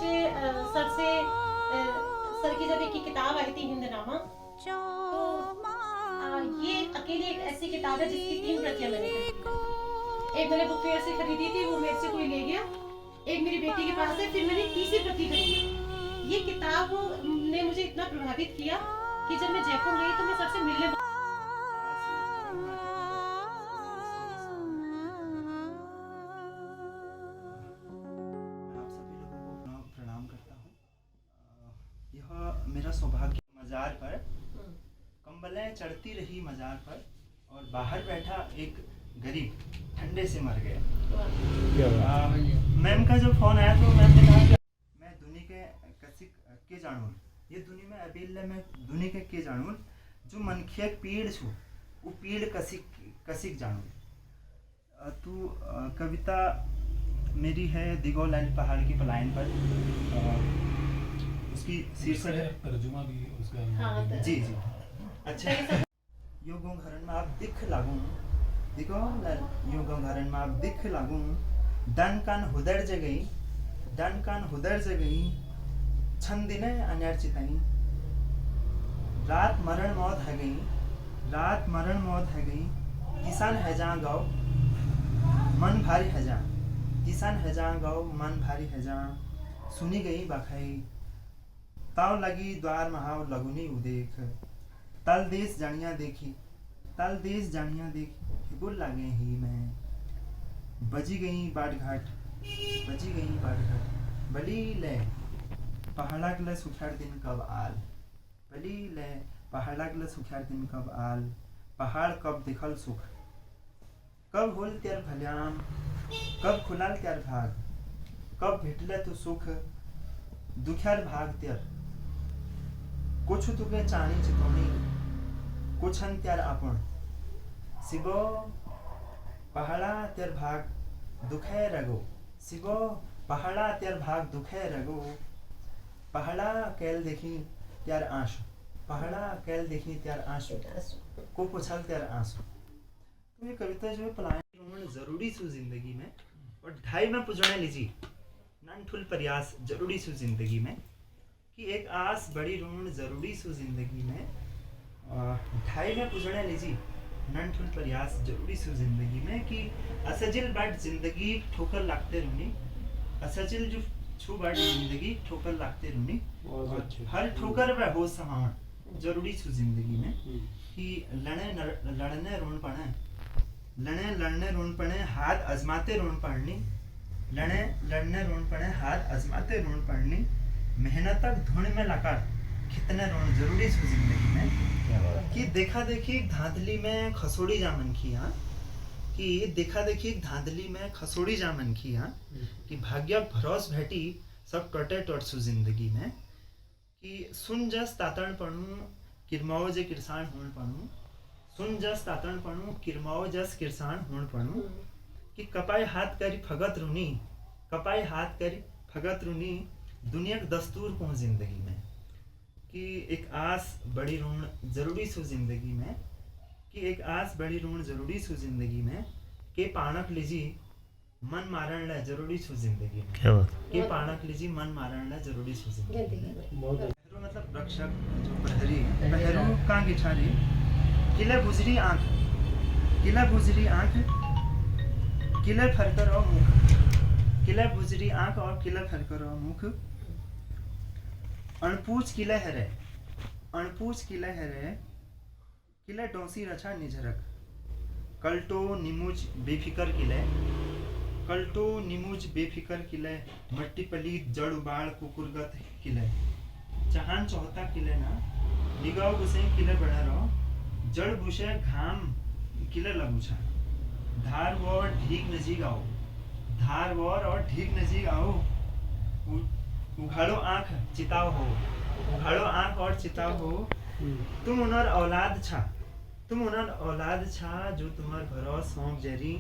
मुझे सर की जब एक किताब आई थी हिंदनामा, तो ये अकेली एक ऐसी किताब है जिसकी 3 प्रतियां मैंने खरीदी। एक मैंने बुक फेयर से खरीदी थी, वो मेरे से कोई ले गया। एक मेरी बेटी के पास है, फिर मैंने तीसरी प्रति खरीदी। ये किताब ने मुझे इतना प्रभावित किया कि जब मैं जयपुर गई तो मैं सर से मिलने यह मेरा सौभाग्य मजार पर कंबलें चढ़ती रही मजार पर, और बाहर बैठा एक गरीब ठंडे से मर गया। मैम का जो फोन आया तो मैम ने कहा कि मैं दुनी के कसिक के जानून, ये दुनी में अबेल मैं दुनी के जानून, जो मनखिया पीड़ छु वो पीड़ कसिक जानून। तू कविता मेरी है दिगो लाल पहाड़ की पलायन पर, उसकी शीर्षक है तर्जुमा भी उसका। हाँ, जी जी अच्छा। यो गो घरन में आप दिख लागू, दिखो यो गो घरन में आप दिख लागू, दन कान हुदर जगई, दन कान हुदर जगई, छन दिने अन्यार चिताई, रात मरण मौत है गई, रात मरण मौत है गई, किसान है जहाँ गाओ मन भारी है जहाँ, किसान है जहाँ गाओ मन भारी है जहाँ, सुनी गई बाखाई ताव लगी द्वार महाव लगुनी उदेख, तल देश जानिया देखी, तल देश जानिया देखी, बुल लागे ही मैं, बजी गई बाट घाट, बजी गई बाट घाट, बली ले पहाड़ा के सुखार दिन कब आल, बली ले पहाड़ा के सुखार दिन कब आल, पहाड़ कब दिखल सुख, कब होल त्यार भल्याम, कब खुलाल त्यार भाग, कब भेटले तो सुख, दुख्यार भाग त्यार, कुछ तुके चाणी चितौनी, कुछन त्यार आपण, सिबो पहाड़ा त्यार भाग दुखे रगो, सिबो पहाड़ा त्यार भाग दुखे रगो, पहाड़ा कैल देखी त्यार आंसू, पहाड़ा कैल देखी त्यार आंसू, को पुछल त्यार आंसू। तो ये कविता जो है पलायन जरूरी सु जिंदगी में, और ढाई में पुजने लीजिए ननठुल प्रयास जरूरी सु जिंदगी में, कि एक आस बड़ी ऋण जरूरी सु जिंदगी में, ढाई में पुजने लीजिए ननठुल प्रयास जरूरी सु जिंदगी में, कि असजिल बाट जिंदगी ठोकर लागते रुनी, असजिल जो छू बाट जिंदगी ठोकर लागते रुनी, हर ठोकर पे हो समावन जरूरी सु जिंदगी में, कि लड़ने रोन पड़े, लड़ने रोन पड़े हाथ आजमाते रोन पड़नी, लड़ने रोन पड़े हाथ आजमाते रोन पड़नी, मेहनत तक धुन में लकार कितने रोन जरूरी सु जिंदगी में, कि देखा देखी धांधली में खसोड़ी जामन की, हाँ कि देखा देखी धांधली में खसोड़ी जामन की, हाँ कि भाग्य भरोस भेटी सब टटे टट सु जिंदगी में, कि सुन जस तातण पणु किरमाओ जे किरसान होण पणु, सुन जस तातण पणु किरमाओ जस किरसान होण पणु, कि कपाई हाथ करी फगत रुनी, कपाई हाथ करी फगत रुनी, दुनिया के दस्तूर को जिंदगी में, कि एक आस बड़ी ऋण जरूरी सु जिंदगी में, कि एक आस बड़ी ऋण जरूरी सु जिंदगी में, के पाणक लीजी मन मारण ला जरूरी सु जिंदगी में, के पाणक लीजी मन मारण ला जरूरी सु जिंदगी में। मतलब रक्षक जो प्रहरी, प्रहरी का गिठारी, किले बुजरी आंख, किले बुजरी आंख, किले फरकर और मुख, किले बुजरी आंख और किले फरकर और मुख, अणपूछ किले हरे, अणपूछ किले हरे, किले डोसी रचा निझरक, कल्टो निमुज बेफिकर किले, कल्टो निमुज बेफिकर किले, मट्टी पलीत जड़ उबाड़ कुकुरगत किले, जहान चौथा किले ना, निगाव गुसे किले बड़ा रहो, जड़ बुशे घाम किले लगुछा, धार वोर ढीक नजीक आओ, धार वोर और ढीक नजीक आओ, उघाड़ो आंख चिताव हो, उघाड़ो आंख और चिताव हो, तुम उनर औलाद छा, तुम उनर औलाद छा, जो तुम्हार भरो सौंप जरी,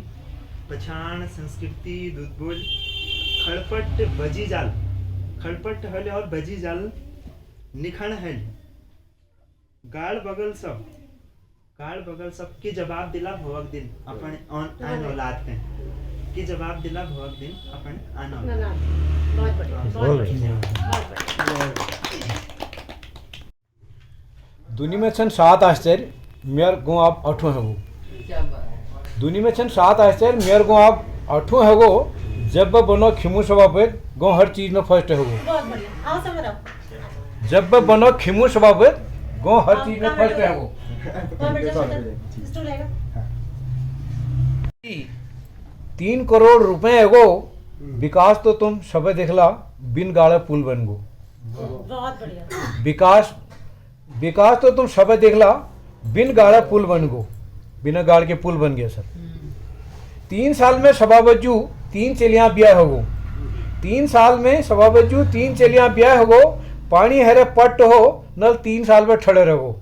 पछाण संस्कृति दुदबुल, खड़पट बजी जाल, खड़पट हल और बजी जाल, निखण हल, गाड़ बगल सब के जवाब दिला भवक दिन अपने आन औलाद पे, कि जवाब दिला भोग दिन अपन आना ना ना बहुत बढ़िया बहुत बढ़िया बहुत बढ़िया। दुनिया में छन 7 आश्चर्य मेयर गो आप 8 है वो। दुनिया में छन 7 आश्चर्य मेयर गो आप 8 है वो। जब बनो खिमू सभापति गो हर चीज में फर्स्ट है वो। बहुत बढ़िया आओ समझ आओ। जब बनो खिमू सभापति गो हर चीज में फर्स्ट है वो। बहुत बढ़िया स्टूल आएगा। 3 करोड़ रुपए एगो विकास तो तुम सबे देखला बिन गाड़े पुल बन गो। बहुत बढ़िया। विकास तो तुम सबे देखला बिन गाड़े पुल बन गो। बिना गाड़ के पुल बन गया सर। 3 साल में सभाबज्जू 3 चेलियां ब्याह हो गो। 3 साल में सभाबज्जू 3 चेलियां ब्याह हो गो। पानी हेरे पट्ट हो नल 3 साल में ठड़े रहो।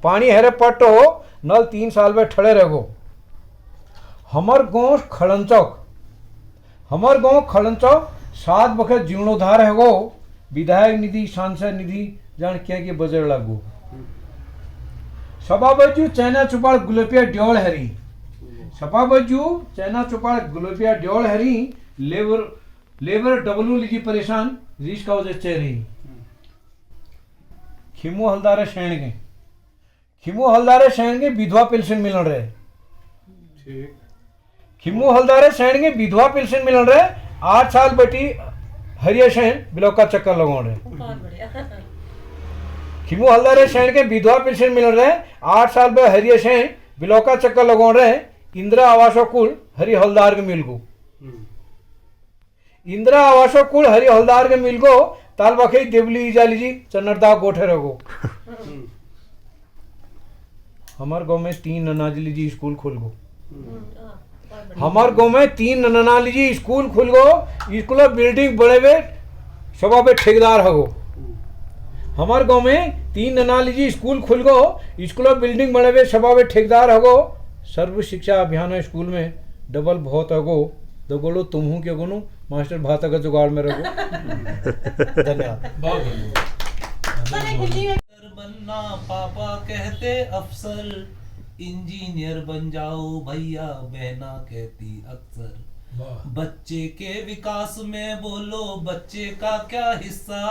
पानी हेरे पट्ट हो नल 3 साल में ठड़े रहो। हमर गाँव खड़ंचौक 7 बखत जीर्णोद्धार है गो। विधायक निधि सांसद निधि जान क्या के बजर लागू। सभाबज्जू चैना चुपाड़ गुलपिया ड्योल हरी। सभाबज्जू चैना चुपाड़ गुलपिया ड्योल हरी। लेबर डब्लू लीजी परेशान रीच का वजह से रही। खिमू हलदारे शहर के विधवा पेंशन मिलन रहे। खिमू हलदारे शहर के विधवा पेंशन मिलन रहे। 8 साल बेटी हरिया शहर बिलो का चक्कर लगाओ रहे। बहुत बढ़िया। खिमू हलदारे शहर के विधवा पेंशन मिलन रहे। 8 साल में हरिया शहर बिलो का चक्कर लगाओ रहे। इंदिरा आवासो कुल हरि हलदार के मिल गो। इंदिरा आवासो कुल हरि हलदार के मिल गो। ताल बखई देवली इजाली जी चन्नरदा गोठे रहो। हमार गांव में 3 ननाजली जी स्कूल खुल गो। हमार गांव में 3 ननाली जी स्कूल खुल गो। स्कूल बिल्डिंग बड़े हुए सभा पे ठेकेदार हो। हमार गांव में 3 ननाली जी स्कूल खुल गो। स्कूल बिल्डिंग बड़े हुए सभा पे ठेकेदार हो। सर्व शिक्षा अभियान स्कूल में डबल बहुत हो। दो गोलो तुम हूँ क्या गोनू मास्टर भाता का जुगाड़ में रहो। धन्यवाद। बहुत हिंदी बनना पापा कहते अफसर। इंजीनियर बन जाओ भैया बहना कहती अक्सर। बच्चे के विकास में बोलो बच्चे का क्या हिस्सा।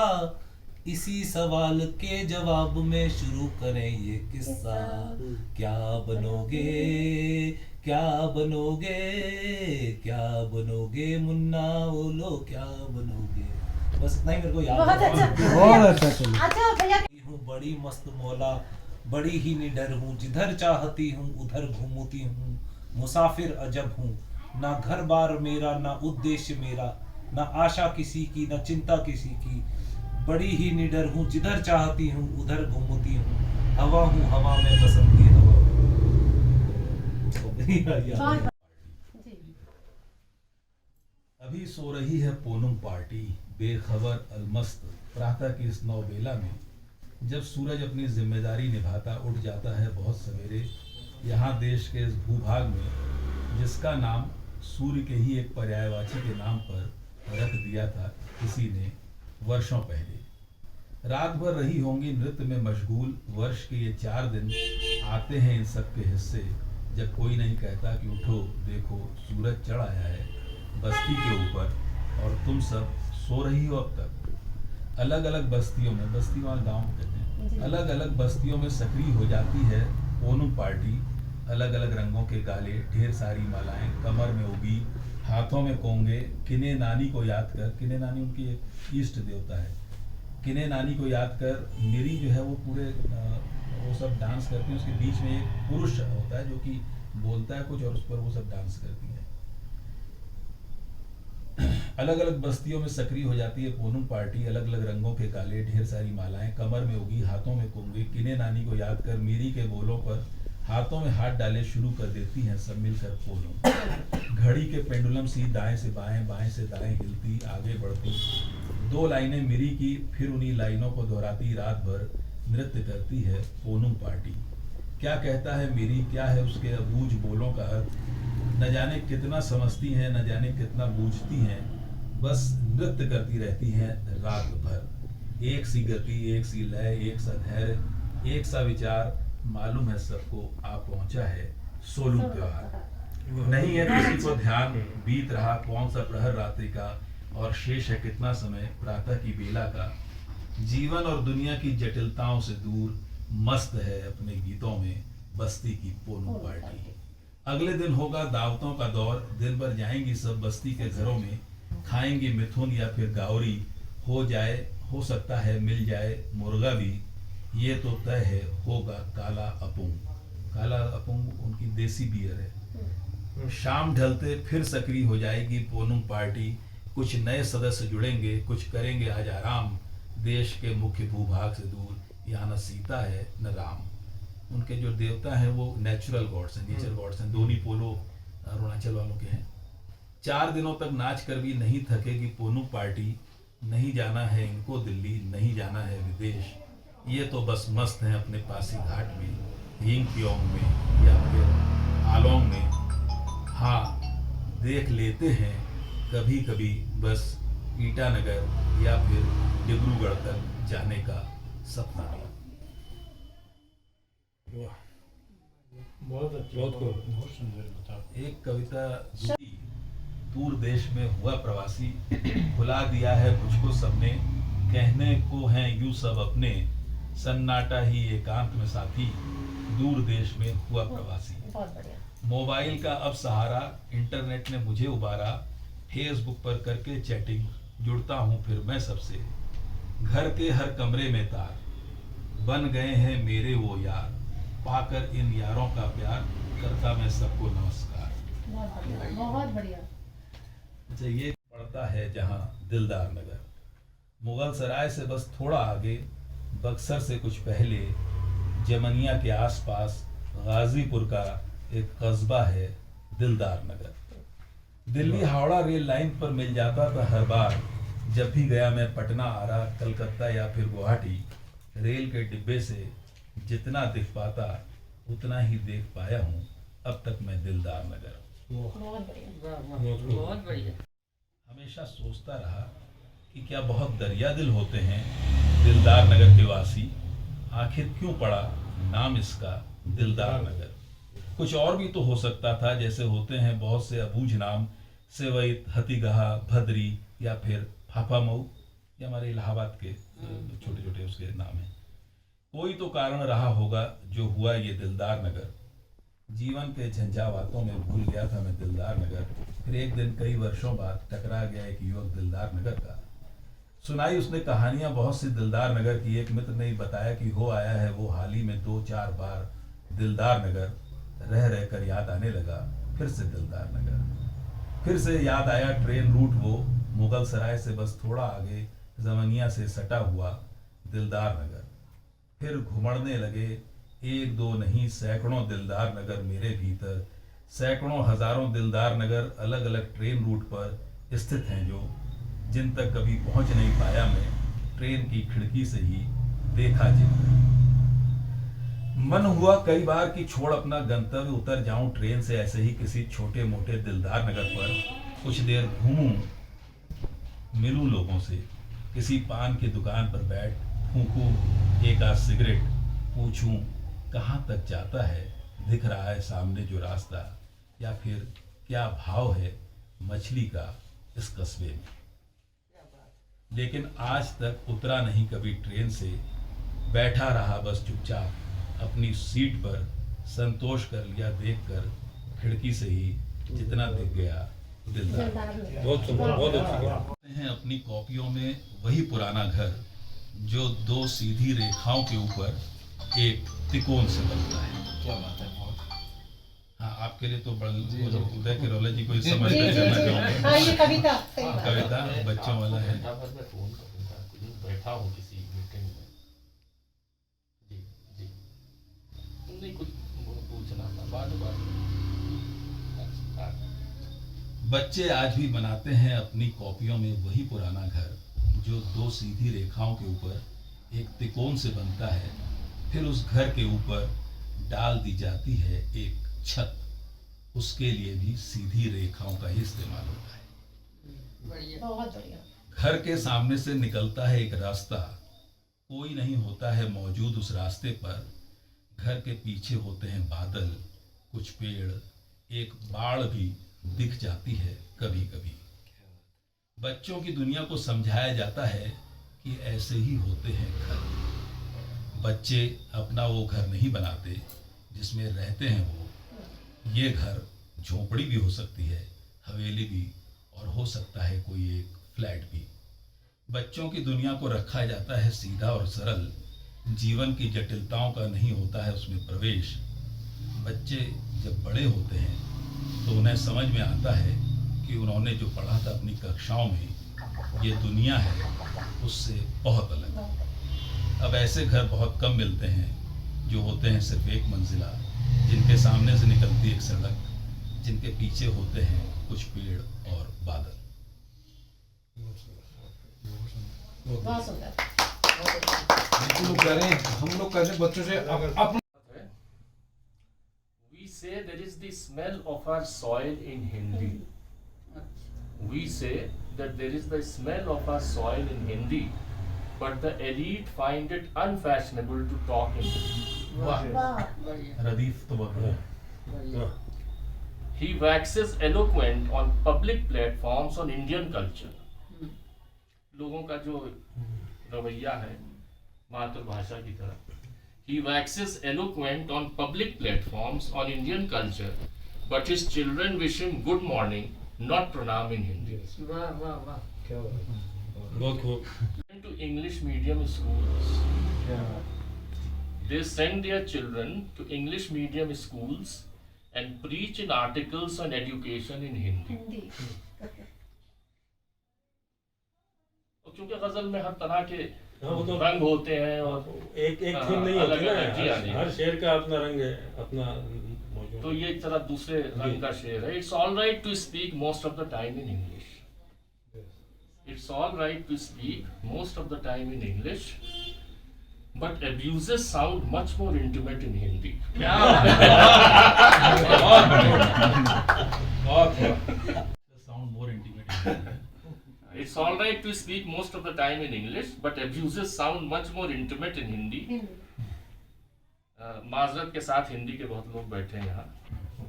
इसी सवाल के जवाब में शुरू करें ये किस्सा। क्या बनोगे क्या बनोगे क्या बनोगे मुन्ना बोलो क्या बनोगे। बस इतना ही मेरे को याद बहुत है। अच्छा बहुत अच्छा चलिए। अच्छा भैया हूँ बड़ी मस्त मौला बड़ी ही निडर हूँ। जिधर चाहती हूँ उधर घूमती हूँ। मुसाफिर अजब हूँ ना घर बार मेरा ना उद्देश्य मेरा। ना आशा किसी की ना चिंता किसी की। बड़ी ही निडर हूँ जिधर चाहती हूँ उधर घूमती हूँ। हवा हूँ हवा में बसंती हवा। अभी सो रही है पूनम पार्टी बेखबर अलमस्त। प्रातः की इस नौबेला में जब सूरज अपनी जिम्मेदारी निभाता उठ जाता है बहुत सवेरे। यहाँ देश के इस भूभाग में जिसका नाम सूर्य के ही एक पर्यायवाची के नाम पर रख दिया था किसी ने वर्षों पहले। रात भर रही होंगी नृत्य में मशगूल। वर्ष के ये 4 दिन आते हैं इन सब के हिस्से जब कोई नहीं कहता कि उठो देखो सूरज चढ़ आया है बस्ती के ऊपर और तुम सब सो रही हो अब तक। अलग अलग बस्तियों में, बस्ती वहाँ गाँव कहते हैं, अलग अलग बस्तियों में सक्रिय हो जाती है ओनम पार्टी। अलग अलग रंगों के गाले ढेर सारी मालाएं कमर में उगी हाथों में कोंगे। किने नानी को याद कर, किने नानी उनकी एक इष्ट देवता है। किने नानी को याद कर मेरी जो है वो पूरे वो सब डांस करती है। उसके बीच में एक पुरुष होता है जो कि बोलता है कुछ और उस पर वो सब डांस करती है। अलग अलग बस्तियों में सक्रिय हो जाती है पूनम पार्टी। अलग अलग रंगों के काले ढेर सारी मालाएं कमर में उगी हाथों में कुंगे। किने नानी को याद कर मेरी के बोलों पर हाथों में हाथ डाले शुरू कर देती हैं सब मिलकर पूनम। घड़ी के पेंडुलम सी दाएं से बाएं बाएं से दाएं हिलती आगे बढ़ती। 2 लाइनें मेरी की फिर उन्हीं लाइनों को दोहराती रात भर नृत्य करती है पूनम पार्टी। क्या कहता है मेरी क्या है उसके अबूझ बोलों का अर्थ। न जाने कितना समझती हैं न जाने कितना बूझती हैं। बस नृत्य करती रहती हैं रात भर। एक सी गति एक सी लय एक सा धैर्य एक सा विचार। मालूम है सबको आ पहुंचा है सोलू त्योहार। नहीं है किसी को ध्यान, बीत रहा कौन सा प्रहर रात्रि का, और शेष है कितना समय प्रातः की बेला का। जीवन और दुनिया की जटिलताओं से दूर मस्त है अपने गीतों में बस्ती की पोनू पार्टी। अगले दिन होगा दावतों का दौर, दिन भर जाएंगी सब बस्ती के घरों में, खाएंगी मिथुन या फिर गावरी, हो सकता है मिल जाए मुर्गा भी, ये तो तय है होगा काला अपुंग। काला अपुंग उनकी देसी बियर है। शाम ढलते फिर सक्रिय हो जाएगी पोनू पार्टी, कुछ नए सदस्य जुड़ेंगे, कुछ करेंगे आज आराम, देश के मुख्य भूभाग से दूर, यहाँ न सीता है न राम। उनके जो देवता हैं वो नेचुरल गॉड्स हैं, नेचर गॉड्स हैं। दोनी पोलो अरुणाचल वालों के हैं। 4 दिनों तक नाच कर भी नहीं थकेगी पोनू पार्टी, नहीं जाना है इनको दिल्ली, नहीं जाना है विदेश, ये तो बस मस्त हैं अपने पासी घाट में, यिंगक्योंग में या फिर आलोंग में। हाँ, देख लेते हैं कभी कभी बस ईटानगर या फिर डिब्रूगढ़ तक जाने का सपना भी। बहुत सुंदर बता। एक कविता दूर देश में हुआ प्रवासी, भुला दिया है मुझको सबने, कहने को हैं यूं सब अपने, सन्नाटा ही एकांत में साथी, दूर देश में हुआ प्रवासी। बहुत बढ़िया। मोबाइल का अब सहारा, इंटरनेट ने मुझे उबारा, फेसबुक पर करके चैटिंग जुड़ता हूँ फिर मैं सबसे, घर के हर कमरे में तार, बन गए हैं मेरे वो यार, पाकर इन यारों का प्यार, करता मैं सबको नमस्कार। बहुत बढ़िया, बहुत बढ़िया। अच्छा, ये पड़ता है जहाँ दिलदार नगर, मुगल सराय से बस थोड़ा आगे, बक्सर से कुछ पहले, जमनिया के आसपास गाजीपुर का एक कस्बा है दिलदार नगर। दिल्ली हावड़ा रेल लाइन पर मिल जाता था हर बार, जब भी गया मैं पटना, आरा, कलकत्ता या फिर गुवाहाटी, रेल के डिब्बे से जितना दिख पाता उतना ही देख पाया हूँ अब तक मैं दिलदार नगर। बहुत बढ़िया। बहुत बढ़िया। हमेशा सोचता रहा कि क्या बहुत दरिया दिल होते हैं दिलदार नगर के वासी, आखिर क्यों पड़ा नाम इसका दिलदार नगर। कुछ और भी तो हो सकता था, जैसे होते हैं बहुत से अबूझ नाम, सेवैत, हथीगहा, भद्री या फिर फाफामऊ, ये हमारे इलाहाबाद के छोटे छोटे उसके नाम हैं। कोई तो कारण रहा होगा जो हुआ ये दिलदार नगर। जीवन के झंझावातों में भूल गया था मैं दिलदार नगर, फिर एक दिन कई वर्षों बाद टकरा गया एक युवक दिलदार नगर का। सुनाई उसने कहानियां बहुत सी दिलदार नगर की। एक मित्र ने बताया कि हो आया है वो हाल ही में 2-4 बार दिलदार नगर, रह रह कर याद आने लगा फिर से दिलदार नगर। फिर से याद आया ट्रेन रूट वो, मुगल सराय से बस थोड़ा आगे, जमनिया से सटा हुआ दिलदार नगर। फिर घुमड़ने लगे 1-2 नहीं सैकड़ों दिलदार नगर मेरे भीतर, सैकड़ों हजारों दिलदार नगर अलग अलग ट्रेन रूट पर स्थित हैं जो, जिन तक कभी पहुंच नहीं पाया मैं, ट्रेन की खिड़की से ही देखा जिन। मन हुआ कई बार कि छोड़ अपना गंतव्य, उतर जाऊं ट्रेन से ऐसे ही किसी छोटे मोटे दिलदार नगर पर, कुछ देर घूमूं, मिलूं लोगों से, किसी पान की दुकान पर बैठ फूंकूं एक आध सिगरेट, पूछूं कहाँ तक जाता है, दिख रहा है सामने जो रास्ता, या फिर क्या भाव है मछली का इस कस्बे में। लेकिन आज तक उतरा नहीं कभी ट्रेन से, बैठा रहा बस चुपचाप अपनी सीट पर, संतोष कर लिया देखकर खिड़की से ही जितना दिख गया दिलदार। बहुत सुंदर, बहुत अच्छी। हैं अपनी कॉपियों में वही पुराना घर जो 2 सीधी रेखाओं के ऊपर एक त्रिकोण से बनता है। क्या बात है, बहुत। हाँ, आपके लिए तो उदय किरोला जी को इस समझ जी, में जी, करना जी। चाहूंगा। हाँ, ये कविता सही बात है। कविता बच्चों वाला है। घंटा भर में फोन करूंगा, कुछ बैठा हूँ किसी मीटिंग में। जी जी, नहीं कुछ पूछना था, बात बच्चे आज भी बनाते हैं अपनी कॉपियों में वही पुराना घर जो 2 सीधी रेखाओं के ऊपर एक त्रिकोण से बनता है। फिर उस घर के ऊपर डाल दी जाती है एक छत, उसके लिए भी सीधी रेखाओं का ही इस्तेमाल होता है। बहुत बढ़िया। घर के सामने से निकलता है एक रास्ता, कोई नहीं होता है मौजूद उस रास्ते पर। घर के पीछे होते हैं बादल, कुछ पेड़, एक बाढ़ भी दिख जाती है कभी कभी। बच्चों की दुनिया को समझाया जाता है कि ऐसे ही होते हैं घर। बच्चे अपना वो घर नहीं बनाते जिसमें रहते हैं वो। ये घर झोपड़ी भी हो सकती है, हवेली भी, और हो सकता है कोई एक फ्लैट भी। बच्चों की दुनिया को रखा जाता है सीधा और सरल। जीवन की जटिलताओं का नहीं होता है उसमें प्रवेश। बच्चे जब बड़े होते हैं तो उन्हें समझ में आता है कि उन्होंने जो पढ़ा था अपनी कक्षाओं में, ये दुनिया है उससे बहुत अलग है। अब ऐसे घर बहुत कम मिलते हैं जो होते हैं सिर्फ एक मंजिला, जिनके सामने से निकलती एक सड़क, जिनके पीछे होते हैं कुछ पेड़ और बादल। बहुत सुंदर। हम लोग कह रहे हैं बच्चों से अपने We say there is the smell of our soil in Hindi. We say that there is the smell of our soil in Hindi, but the elite find it unfashionable to talk in Hindi. रदीफ तो बहुत He waxes eloquent on public platforms on Indian culture. लोगों का जो रवैया है मातृभाषा की तरफ। He waxes eloquent on public platforms on Indian culture, but his children wish him good morning, not pranam in Hindi. बहुत खूब। To English medium schools. They send their children to English medium schools and preach in articles on education in Hindi. Hindi. और क्योंकि गजल में हर तरह के वो तो रंग होते हैं और एक थीम नहीं होती ना, जी हाँ जी। हर शेर का अपना रंग है, अपना मौजूद। तो ये जरा दूसरे रंग का शेर है। It's all right to speak most of the time in English. It's all right to speak most of the time in English, but abuses sound much more intimate in Hindi. Sound more intimate. It's all right to speak most of the time in English, but abuses sound much more intimate in Hindi. माजरत के साथ हिंदी के बहुत लोग बैठे हैं यहाँ।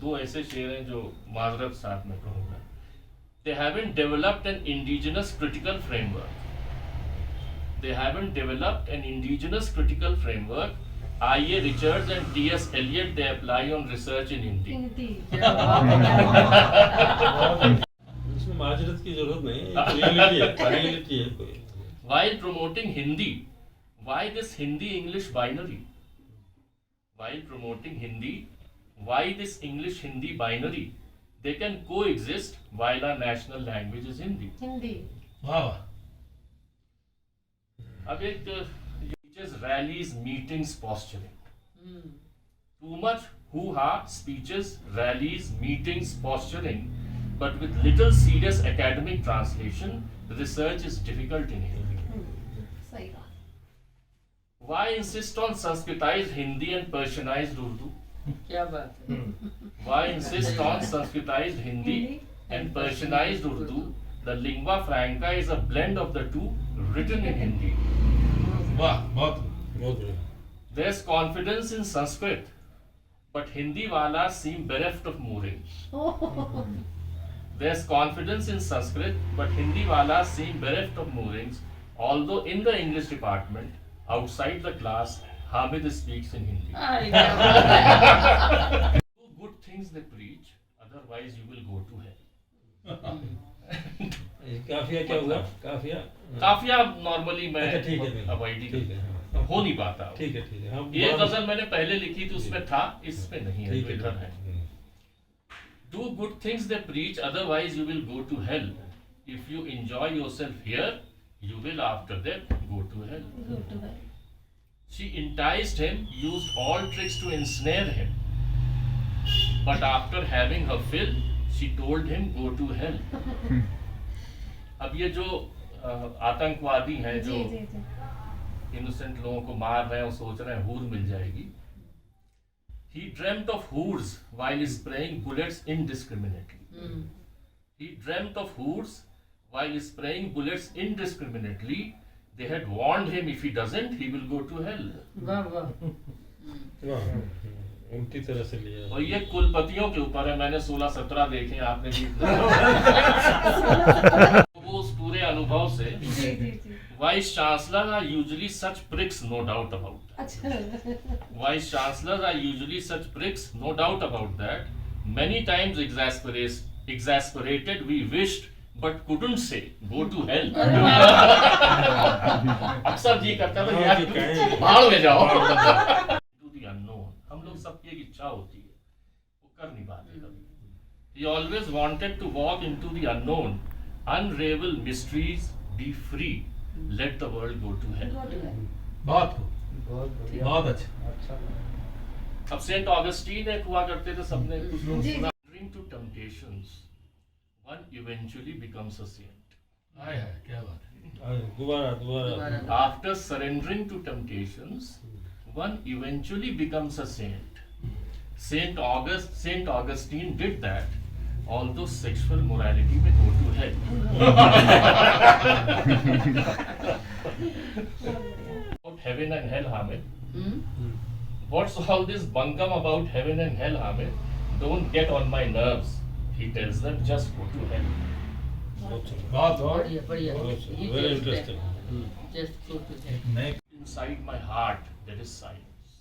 दो ऐसे शेर हैं जो माजरत साथ में कहूँगा। They haven't developed an indigenous critical framework. They haven't developed an indigenous critical framework. I.A. Richards and T.S. Eliot they apply on research in Hindi. Hindi. इसमें माजरत की जरूरत नहीं है, रियलिटी है, रियलिटी है कोई। While promoting Hindi, why this Hindi-English binary? While promoting Hindi, why this English-Hindi binary? They can coexist while our national language is Hindi. Hindi. वाह वाह। अब एक teachers rallies, meetings, posturing. Too much hoo-ha, speeches, rallies, meetings, posturing, but with little serious academic translation, research is difficult in Hindi. सही बात। Why insist on Sanskritized Hindi and Persianized Urdu? क्या बात है। Why insist on Sanskritized Hindi and Persianized Urdu? The lingua franca is a blend of the two, written in Hindi. वाह बहुत बढ़िया। There's confidence in Sanskrit, but Hindi walas seem bereft of moorings. There's confidence in Sanskrit, but Hindi walas seem bereft of moorings. Although in the English department, outside the class, Hamid speaks in Hindi. अरे क्या बात है। Do good things they preach, otherwise you will go to hell. काफिया क्या हुआ? काफिया? काफिया normally मैं अच्छा, ठीक है, अवॉइड ही ठीक है, करता हूं। हो नहीं पाता। ठीक है, ठीक है। हम ये गजल मैंने पहले लिखी थी, उसमें था, इसमें नहीं है, ठीक जो इधर है। Do good things they preach, otherwise you will go to hell. If you enjoy yourself here, you will after that go to hell. Go to hell. She enticed him, used all tricks to ensnare him. But after having her fill, she told him go to hell. अब ये जो आतंकवादी हैं जो जी जी जी। Innocent लोगों को मार रहे हैं और सोच रहे हैं हूर मिल जाएगी। He dreamt of hoors while spraying bullets indiscriminately. He dreamt of hoors while spraying bullets indiscriminately. They had warned him if he doesn't, he will go to hell. वाह वाह। वाह। उनकी तरह से लिया और ये कुलपतियों के ऊपर है, मैंने 16-17 देखे हैं, आपने भी वो उस पूरे अनुभव से जी जी जी vice chancellor are usually such pricks, no doubt about अच्छा vice chancellor are usually such pricks, no doubt about that. Many times exasperated we wished but couldn't say go to hell. अक्सर जी करता था यार भाड़ में जाओ. To the unknown, हम लोग सबकी एक इच्छा होती है, वो कर नहीं पाते कभी. He always wanted to walk into the unknown, unravel mysteries, be free, let the world go to hell. बहुत खूब, बहुत अच्छा. अब सेंट ऑगस्टीन एक हुआ करते थे, सबने कुछ लोग जी। सुना. To temptations, one eventually becomes a saint. हाय हाय, क्या बात है. दोबारा After surrendering to temptations, one eventually becomes a saint. Saint Augustine did that, although sexual morality may go to hell. About heaven and hell, Hamid. What's all this bunkum about heaven and hell, Hamid? Don't get on my nerves. He tells them, just go to hell. बहुत बढ़िया बढ़िया very interesting. Just go to hell. नए Inside my heart, there is silence.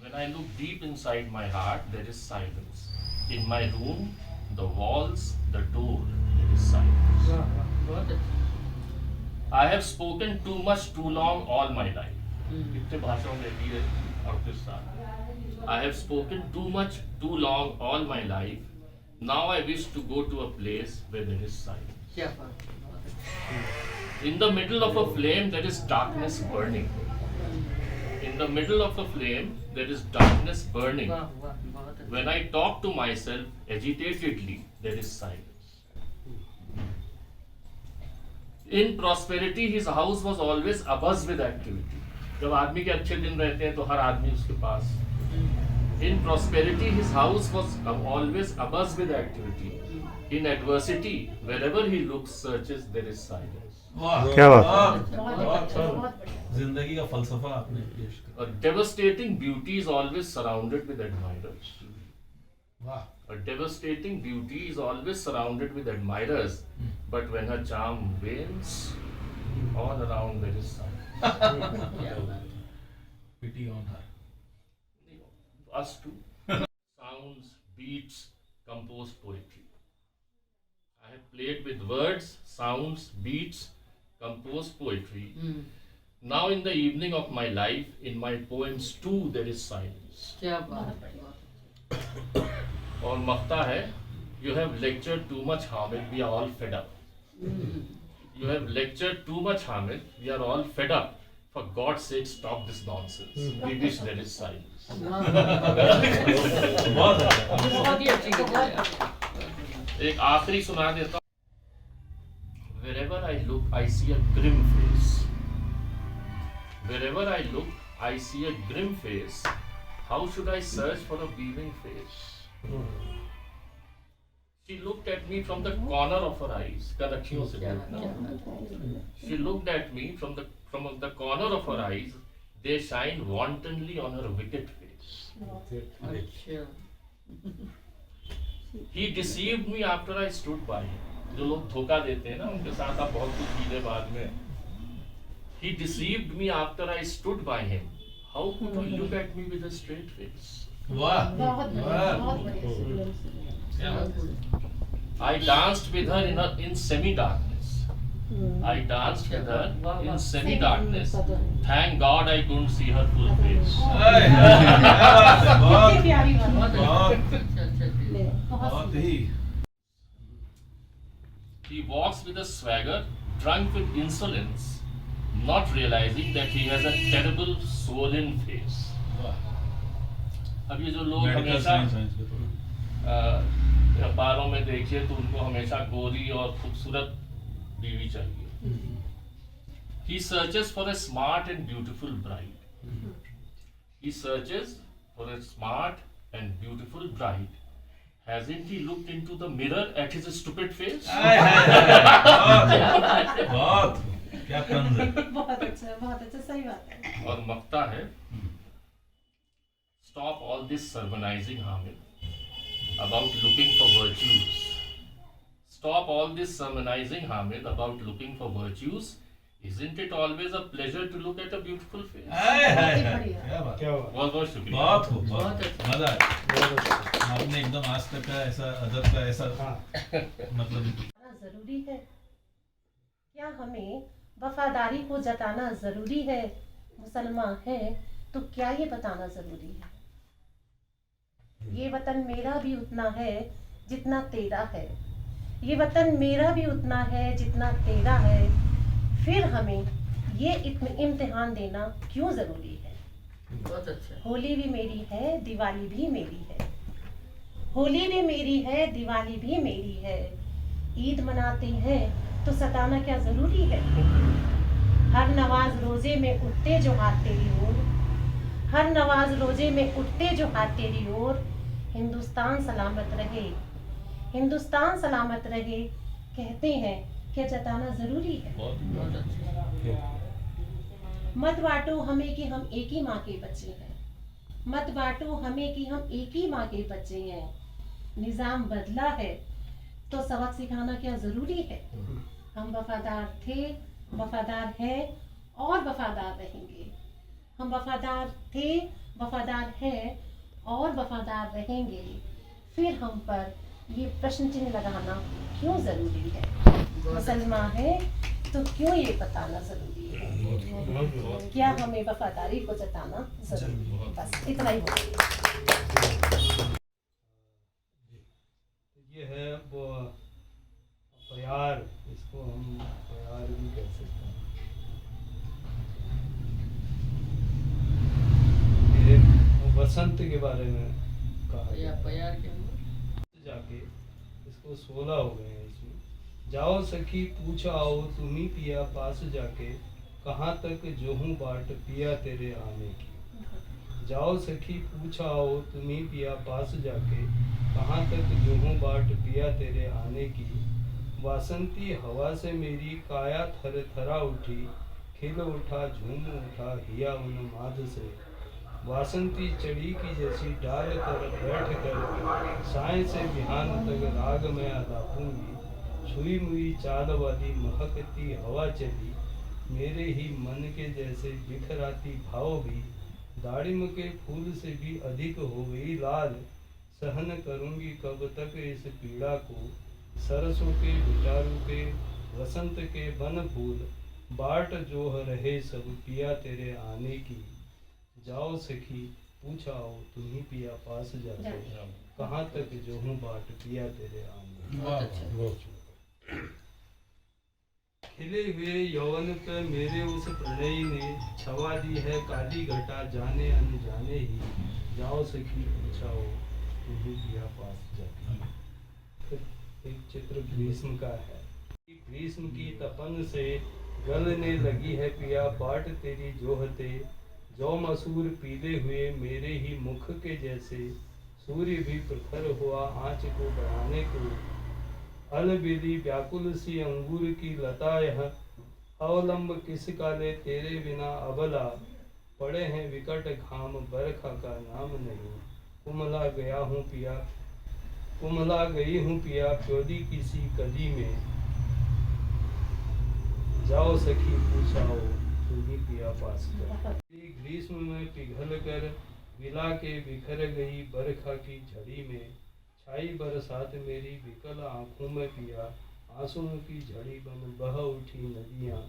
When I look deep inside my heart, there is silence. In my room, the walls, the door, there is silence. बहुत अच्छा. I have spoken too much too long all my life. कितने भाषाओं में भी है 38 साल. I have spoken too much too long all my life. Now I wish to go to a place where there is silence. क्या बात है. बहुत अच्छा. In the middle of a flame, there is darkness burning. In the middle of a flame, there is darkness burning. वाह वाह बहुत अच्छा. When I talk to myself agitatedly, there is silence. In prosperity, his house was always abuzz with activity. जब आदमी के अच्छे दिन रहते हैं तो हर आदमी उसके पास. In prosperity, his house was always abuzz with activity. In adversity, wherever he looks, searches, there is silence. वाह, क्या बात. बहुत अच्छा, बहुत बढ़िया. जिंदगी का फलसफा आपने पेश किया. A devastating beauty is always surrounded with admirers. वाह. A devastating beauty is always surrounded with admirers, but when her charm wanes, all around there is silence. क्या बात है. Pity on her. Us too. Sounds, beats, composed poetry. I have played with words, sounds, beats, composed poetry. Now in the evening of my life, in my poems too, there is silence. क्या बात है. बहुत अच्छा. और मख्ता है, you have lectured too much, Hamid, we are all fed up. You have lectured too much, Hamid, we are all fed up. For God's sake, stop this nonsense. We wish there is silence. बहुत अच्छा. बहुत ही अच्छी कविता है. एक आखिरी सुना देता हूँ. Wherever I look, I see a grim face. Wherever I look, I see a grim face. How should I search for a beaming face? She looked at me from the corner of her eyes. कनखियों से क्या देखना. बात है. She looked at me from the corner of her eyes. They shine wantonly on her wicked face. अच्छा. He deceived me after I stood by him. जो लोग धोखा देते हैं ना, उनके साथ आप बहुत कुछ कीजिए बाद में. He deceived me after I stood by him. How could he look at me with a straight face? वाह. बहुत बढ़िया, वाह. बहुत बढ़िया. क्या बात है. I danced with her in semi-darkness. I danced with her in semi-darkness. Thank God I couldn't see her full face. हाय, क्या बात है. कितनी बहुत प्यारी बात. बहुत बहुत अच्छा. अच्छा. बहुत ही. He walks with a swagger, drunk with insolence, not realizing that he has a terrible swollen face. वाह. अब ये जो लोग मेडिकल हमेशा साइंस के थोड़ा. अखबारों में देखिए तो उनको हमेशा गोरी और खूबसूरत बीवी चाहिए. He searches for a smart and beautiful bride. He searches for a smart and beautiful bride. Hasn't he looked into the mirror at his stupid face? हाय, हाय, हाय. बहुत. क्या तंज है. बहुत अच्छा, सही बात है. और मक्ता है, stop all this sermonizing, Hamid, about looking for virtues. Stop all this sermonizing, Hamid, about looking for virtues. Isn't it always a pleasure to look at a beautiful face? क्या बात, बहुत बहुत शुक्रिया. बहुत खूब, बहुत बहुत अच्छा। मजा आया। आपने एकदम आज तक का ऐसा अदब का ऐसा मतलब जरूरी है? क्या हमें वफादारी को जताना जरूरी है? मुसलमान है तो क्या ये बताना जरूरी है? ये वतन मेरा भी उतना है जितना तेरा है, ये वतन मेरा भी उतना है जितना तेरा है, फिर हमें ये इम्तिहान देना क्यों जरूरी है? बहुत अच्छा। होली भी मेरी है, दिवाली भी मेरी है, होली भी मेरी है, दिवाली भी मेरी है, ईद मनाते हैं तो सताना क्या जरूरी है? हर नवाज रोजे में उठते जो हाथ तेरी ओर, हर नवाज रोजे में उठते जो हाथ तेरी ओर, हिंदुस्तान सलामत रहे, हिंदुस्तान सलामत रहे, कहते हैं क्या जताना जरूरी है? बहुत अच्छा। मत बांटो हमें कि हम एक ही माँ के बच्चे हैं, मत बांटो हमें कि हम एक ही माँ के बच्चे हैं, निजाम बदला है तो सबक सिखाना क्या जरूरी है? हम वफादार थे, वफादार हैं और वफादार रहेंगे, हम वफादार थे, वफादार हैं और वफादार रहेंगे, फिर हम पर ये प्रश्न चिन्ह लगाना क्यों जरूरी है? मुसलमान है तो क्यों ये बताना जरूरी है? क्या हमें वफादारी को जताना जरूरी है? बस इतना ही बोलिए। ये है वो प्यार, इसको हम प्यार भी कह सकते हैं। ये वसंत के बारे में कहा गया। प्यार के अंदर जाके इसको 16 हो गए हैं इसमें। जाओ सखी पूछ आओ तुम्ही पिया पास जाके, कहाँ तक जो हूँ बाट पिया तेरे आने की। जाओ सखी पूछ आओ तुम्ही पिया पास जाके, कहाँ तक जो हूँ बाट पिया तेरे आने की। वासंती हवा से मेरी काया थर थरा उठी, खिल उठा झूम उठा हिया उन्माद से। वासंती चढ़ी की जैसी डाल कर बैठ कर, साय से बिहान तक राग में अलापूंगी। छुई मुई चाल वाली महकती हवा चली, मेरे ही मन के जैसे बिखराती भाव भी। दाड़िम के फूल से भी अधिक हो गई लाल, सहन करूंगी कब तक इस पीड़ा को। सरसों के बिचारू के वसंत के बन फूल, बाट जो रहे सब पिया तेरे आने की। जाओ सखी पूछाओ तुम्ही पिया पास जाके, कहाँ तक जो हूँ बाट पिया तेरे आने की। बहुत अच्छा। खिले हुए यौवन पे मेरे उस प्रणयी ने, छवा दी है काली घटा जाने अनजाने ही। जाओ सखी पूछाओ तुम्ही पिया पास जाके। फिर एक चित्र ग्रीष्म का है। ग्रीष्म की तपन से गलने लगी है पिया बाट तेरी जोहते। जो मसूर पीले हुए मेरे ही मुख के जैसे, सूर्य भी प्रखर हुआ आँच को बढ़ाने को। अलबेली व्याकुल सी अंगूर की लता यह, अवलंब किस काले तेरे बिना अबला। पड़े हैं विकट घाम बरखा का नाम नहीं, कुमला गया हूँ पिया, कुमला गई हूँ पिया प्योदी किसी कली में। जाओ सखी पूछाओ तुम्ही पिया पास कर। ग्रीष्म में पिघल कर विला के बिखर गई बरखा की झड़ी में। छाई बरसात मेरी विकल आंखों में पिया, आंसुओं की झड़ी बन बह उठी नदियाँ।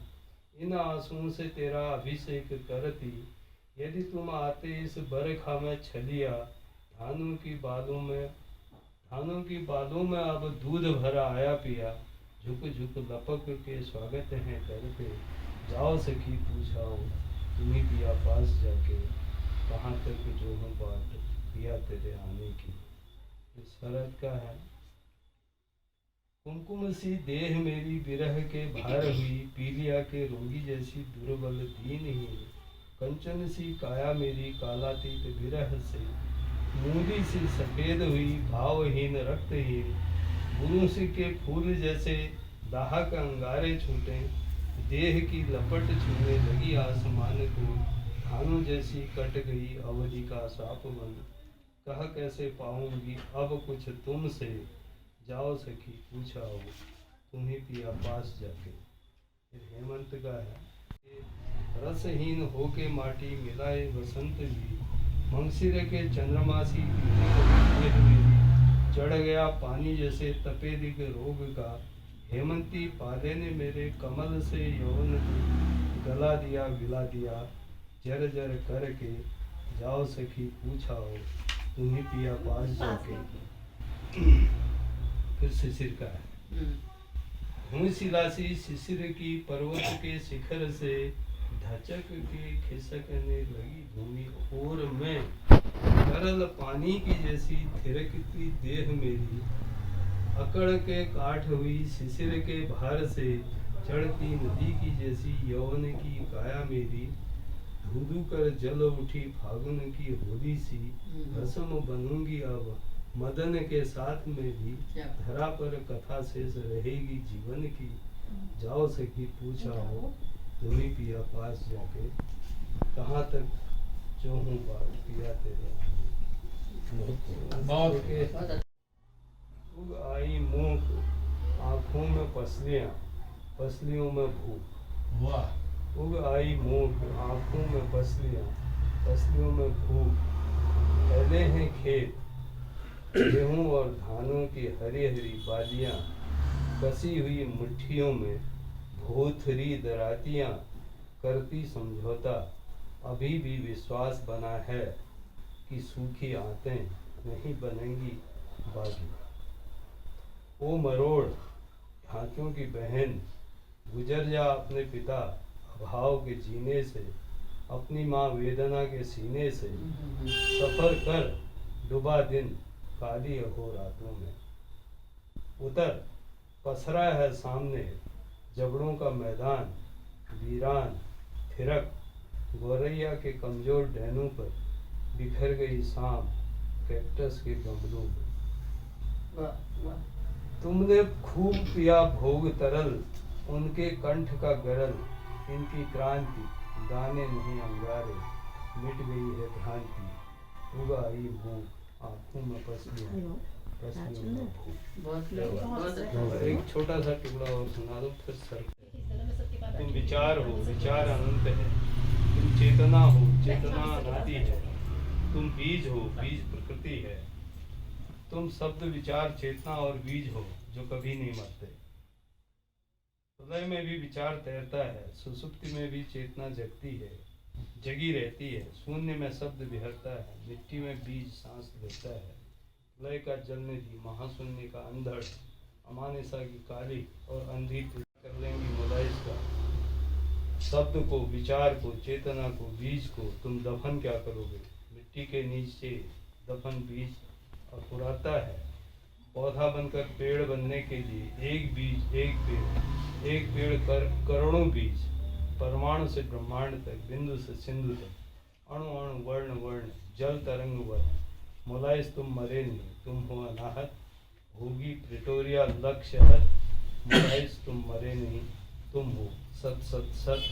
इन आंसुओं से तेरा अभिषेक करती, यदि तुम आते इस बरखा में छलिया। धानों की बालों में अब दूध भरा आया पिया, झुक झुक लपक के स्वागत है कर पे। जाओ सखी पूछाओ तुम्ही पिया पास जाके, कहाँ तक जो हूँ बाट पिया तेरे आने की। शरद का है। कुमकुम सी देह मेरी विरह के भार हुई, पीलिया के रोगी जैसी दुर्बल दीनहीन। कंचन सी काया मेरी कालातीत विरह से, मूली सी सफेद हुई भावहीन रक्तहीन। बुरुस के फूल जैसे दाहक अंगारे छूटे, देह की लपट छूने लगी आसमान को। धानु जैसी कट गई अवधि का साप बन, कह कैसे पाऊंगी अब कुछ तुमसे, जाओ सखी पूछा हो तुम ही पिया पास जाके। फिर हेमंत का है, रसहीन होके माटी मिलाए बसंत भी, मंगसिर के चंद्रमासी देह मेरी, चढ़ गया पानी जैसे तपेदिक रोग का, हेमंती पाले ने मेरे कमल से यौवन को गला दिया गिला दिया, जर जर करके जाओ सखी पूछाओ तुम्हें पिया पास जाके। फिर शिशिर का है, हूँ शिलासी शिशिर की पर्वत के शिखर से, धचक के खिसकने लगी भूमि और मैं, तरल पानी की जैसी थिरकती देह मेरी, अकड़ के काट हुई शिशिर के भार से, चढ़ती नदी की जैसी यौवन की काया मेरी, धूधू कर जल उठी फागुन की होली सी, भस्म बनूंगी अब मदन के साथ में भी, धरा पर कथा शेष रहेगी जीवन की, जाओ सखी पूछा हो तुम्हें पिया पास जाके, कहाँ तक जोहूं बात पिया तेरे। उग आई मूक आँखों में पसलियाँ, पसलियों में भूख। वाह। उग आई मूक आँखों में पसलियाँ, पसलियों में भूख। फैले हैं खेत गेहूं और धानों की हरी हरी बालियाँ, कसी हुई मुट्ठियों में भूथरी दरातियाँ, करती समझौता अभी भी विश्वास बना है कि सूखी आंतें नहीं बनेंगी बागी। ओ मरोड़ ढांचों की बहन, गुजर जा अपने पिता अभाव के जीने से, अपनी माँ वेदना के सीने से, सफ़र कर डूबा दिन काली अहो रातों में। उतर पसरा है सामने जबड़ों का मैदान, वीरान थिरक गोरैया के कमजोर डैनों पर, बिखर गई शाम कैक्टस के गमलों में। वाह वाह। तुमने खूब पिया भोग तरल, उनके कंठ का गरल, इनकी क्रांति दाने नहीं अंगारे, मिट गई है भ्रांति, उग आई भूख आंखों में पसलियां, पसलियों में भूख। बहुत अच्छा। एक छोटा सा टुकड़ा और सुना दो फिर सर। तुम विचार हो, विचार अनंत है, तुम चेतना हो, चेतना अनादि है, तुम बीज हो, बीज प्रकृति है, तुम शब्द विचार चेतना और बीज हो जो कभी नहीं मरते। हृदय में भी विचार तैरता है, सुसुप्ति में भी चेतना जगती है, जगी रहती है, शून्य में शब्द बिहरता है, मिट्टी में बीज सांस लेता है, लय का जलने दी महाशून्य का अंधड़, अमानिसा की काली और अंधी कर लेंगी मुलाइस का। शब्द को, विचार को, चेतना को, बीज को तुम दफन क्या करोगे? मिट्टी के नीचे दफन बीज अकुराता है, पौधा बनकर पेड़ बनने के लिए एक बीज एक पेड़, एक पेड़ कर करोड़ों बीज, परमाणु से ब्रह्मांड तक, बिंदु से सिंधु तक, अणु अणु वर्ण वर्ण, जल तरंग वर्ण। मुलाइस तुम मरे नहीं, तुम हो अनाहत, होगी प्रिटोरिया लक्ष्य हद। मुलाइस तुम मरे नहीं, तुम हो सत सत सत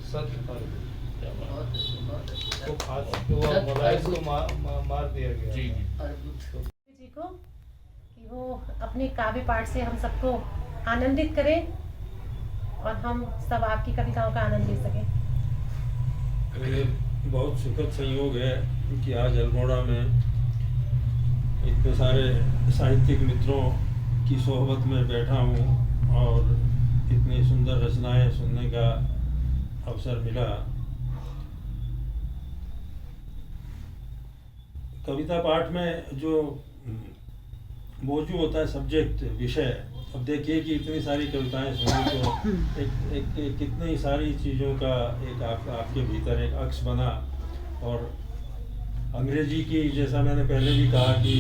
सत अर्घ। तो फांसी को मुलाइस को मार दिया गया। जी जी को कि वो अपने काव्य पाठ से हम सबको आनंदित करें और हम सब आपकी कविताओं का आनंद ले सकें। ये बहुत सुखद संयोग है कि आज अल्मोड़ा में इतने सारे साहित्यिक मित्रों की सोहबत में बैठा हूँ और इतनी सुंदर रचनाएं सुनने का अवसर मिला। कविता पाठ में जो मौजूद होता है सब्जेक्ट, विषय, अब देखिए कि इतनी सारी कविताएं सुनी तो एक कितनी सारी चीज़ों का एक आपके भीतर एक अक्ष बना। और अंग्रेजी की, जैसा मैंने पहले भी कहा कि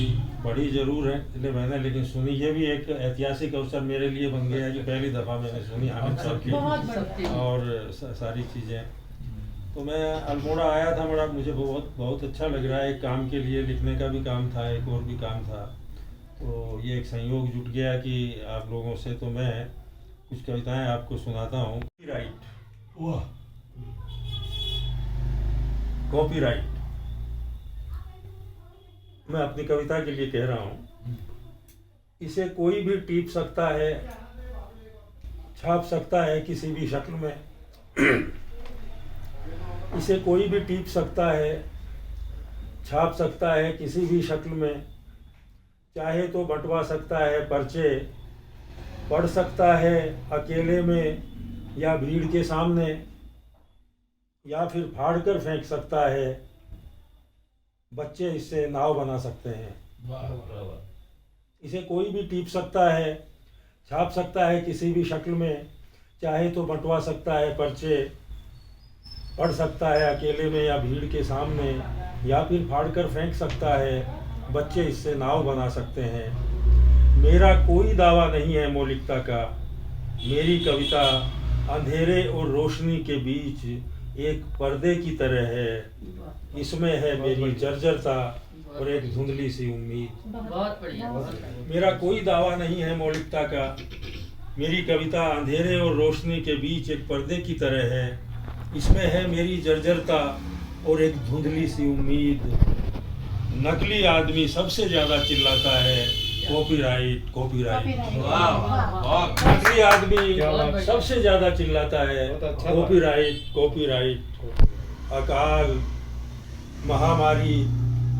पढ़ी ज़रूर है इसलिए मैंने, लेकिन सुनी, ये भी एक ऐतिहासिक अवसर मेरे लिए बन गया कि पहली दफ़ा मैंने सुनी हामिद साहब की और सारी चीज़ें। तो मैं अल्मोड़ा आया था, बड़ा मुझे बहुत अच्छा लग रहा है। एक काम के लिए लिखने का भी काम था, एक और भी काम था, तो ये एक संयोग जुट गया कि आप लोगों से, तो मैं कुछ कविताएं आपको सुनाता हूँ। राइट। वाह। कॉपीराइट। मैं अपनी कविता के लिए कह रहा हूँ, इसे कोई भी टीप सकता है, छाप सकता है किसी भी शक्ल में। इसे कोई भी टीप सकता है, छाप सकता है किसी भी शक्ल में। चाहे तो बंटवा सकता है पर्चे, पढ़ सकता है अकेले में या भीड़ के सामने, या फिर फाड़ कर फेंक सकता है। बच्चे इससे नाव बना सकते हैं। इसे कोई भी टीप सकता है, छाप सकता है किसी भी शक्ल में। चाहे तो बंटवा सकता है पर्चे, पढ़ सकता है अकेले में या भीड़ के सामने, या फिर फाड़ कर फेंक सकता है। बच्चे इससे नाव बना सकते हैं। मेरा कोई दावा नहीं है मौलिकता का। मेरी कविता अंधेरे और रोशनी के बीच एक पर्दे की तरह है। इसमें है मेरी जर्जरता और एक धुंधली सी उम्मीद। बहुत बढ़िया। मेरा कोई दावा नहीं है मौलिकता का। मेरी कविता अंधेरे और रोशनी के बीच एक पर्दे की तरह है। इसमें है मेरी जर्जरता और एक धुंधली सी उम्मीद। नकली आदमी सबसे ज्यादा चिल्लाता है, कॉपीराइट कॉपीराइट। नकली आदमी सबसे ज्यादा चिल्लाता है, कॉपीराइट कॉपीराइट। अकाल, महामारी,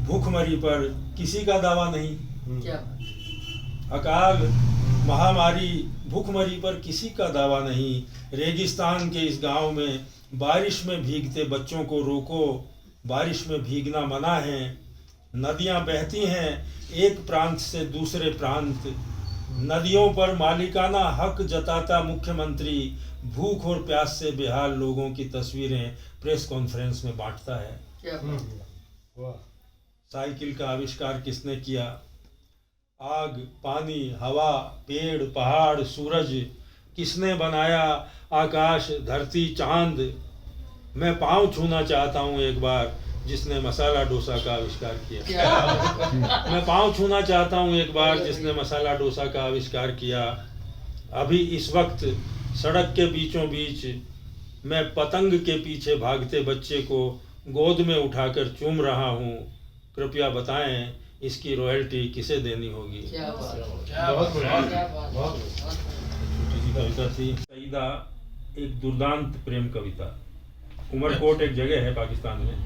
भूखमरी पर किसी का दावा नहीं। अकाल, महामारी, भूखमरी पर किसी का दावा नहीं। रेगिस्तान के इस गांव में बारिश में भीगते बच्चों को रोको। बारिश में भीगना मना है। नदियां बहती हैं एक प्रांत से दूसरे प्रांत। नदियों पर मालिकाना हक जताता मुख्यमंत्री भूख और प्यास से बेहाल लोगों की तस्वीरें प्रेस कॉन्फ्रेंस में बांटता है। साइकिल का आविष्कार किसने किया? आग, पानी, हवा, पेड़, पहाड़, सूरज किसने बनाया? आकाश, धरती, चांद। मैं पांव छूना चाहता हूं एक बार जिसने मसाला डोसा का आविष्कार किया। मैं पांव छूना चाहता हूं एक बार जिसने मसाला डोसा का आविष्कार किया। अभी इस वक्त सड़क के बीचों बीच मैं पतंग के पीछे भागते बच्चे को गोद में उठाकर चूम रहा हूं। कृपया बताएं इसकी रॉयल्टी किसे देनी होगी? बहुत छोटी सी कविता थी। सईदा एक दुर्दांत प्रेम कविता। उमरकोट एक जगह है पाकिस्तान में।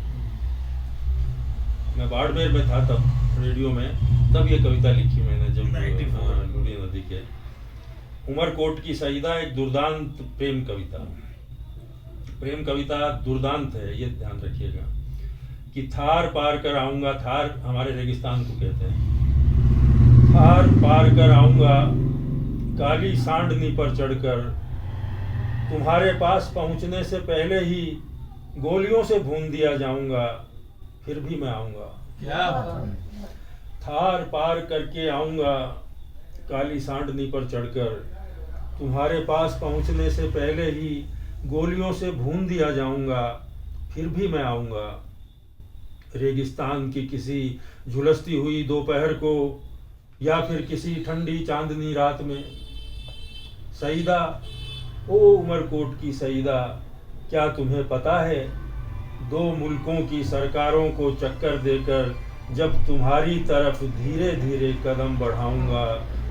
मैं बाड़मेर में था तब, रेडियो में, तब ये कविता लिखी मैंने, जब लूनी नदी के। उमरकोट की सईदा एक दुर्दांत प्रेम कविता। प्रेम कविता दुर्दांत है, ये ध्यान रखिएगा। कि थार पार कर आऊंगा, थार हमारे रेगिस्तान को कहते हैं। थार पार कर आऊंगा काली सांडनी पर चढ़कर, तुम्हारे पास पहुंचने से पहले ही गोलियों से भून दिया जाऊंगा, फिर भी मैं आऊंगा। क्या थार पार करके आऊंगा काली सांडनी पर चढ़कर, तुम्हारे पास पहुंचने से पहले ही गोलियों से भून दिया जाऊंगा, फिर भी मैं आऊंगा। रेगिस्तान की किसी झुलसती हुई दोपहर को या फिर किसी ठंडी चांदनी रात में। सईदा, ओ उमरकोट की सईदा, क्या तुम्हें पता है, दो मुल्कों की सरकारों को चक्कर देकर जब तुम्हारी तरफ धीरे धीरे कदम बढ़ाऊंगा,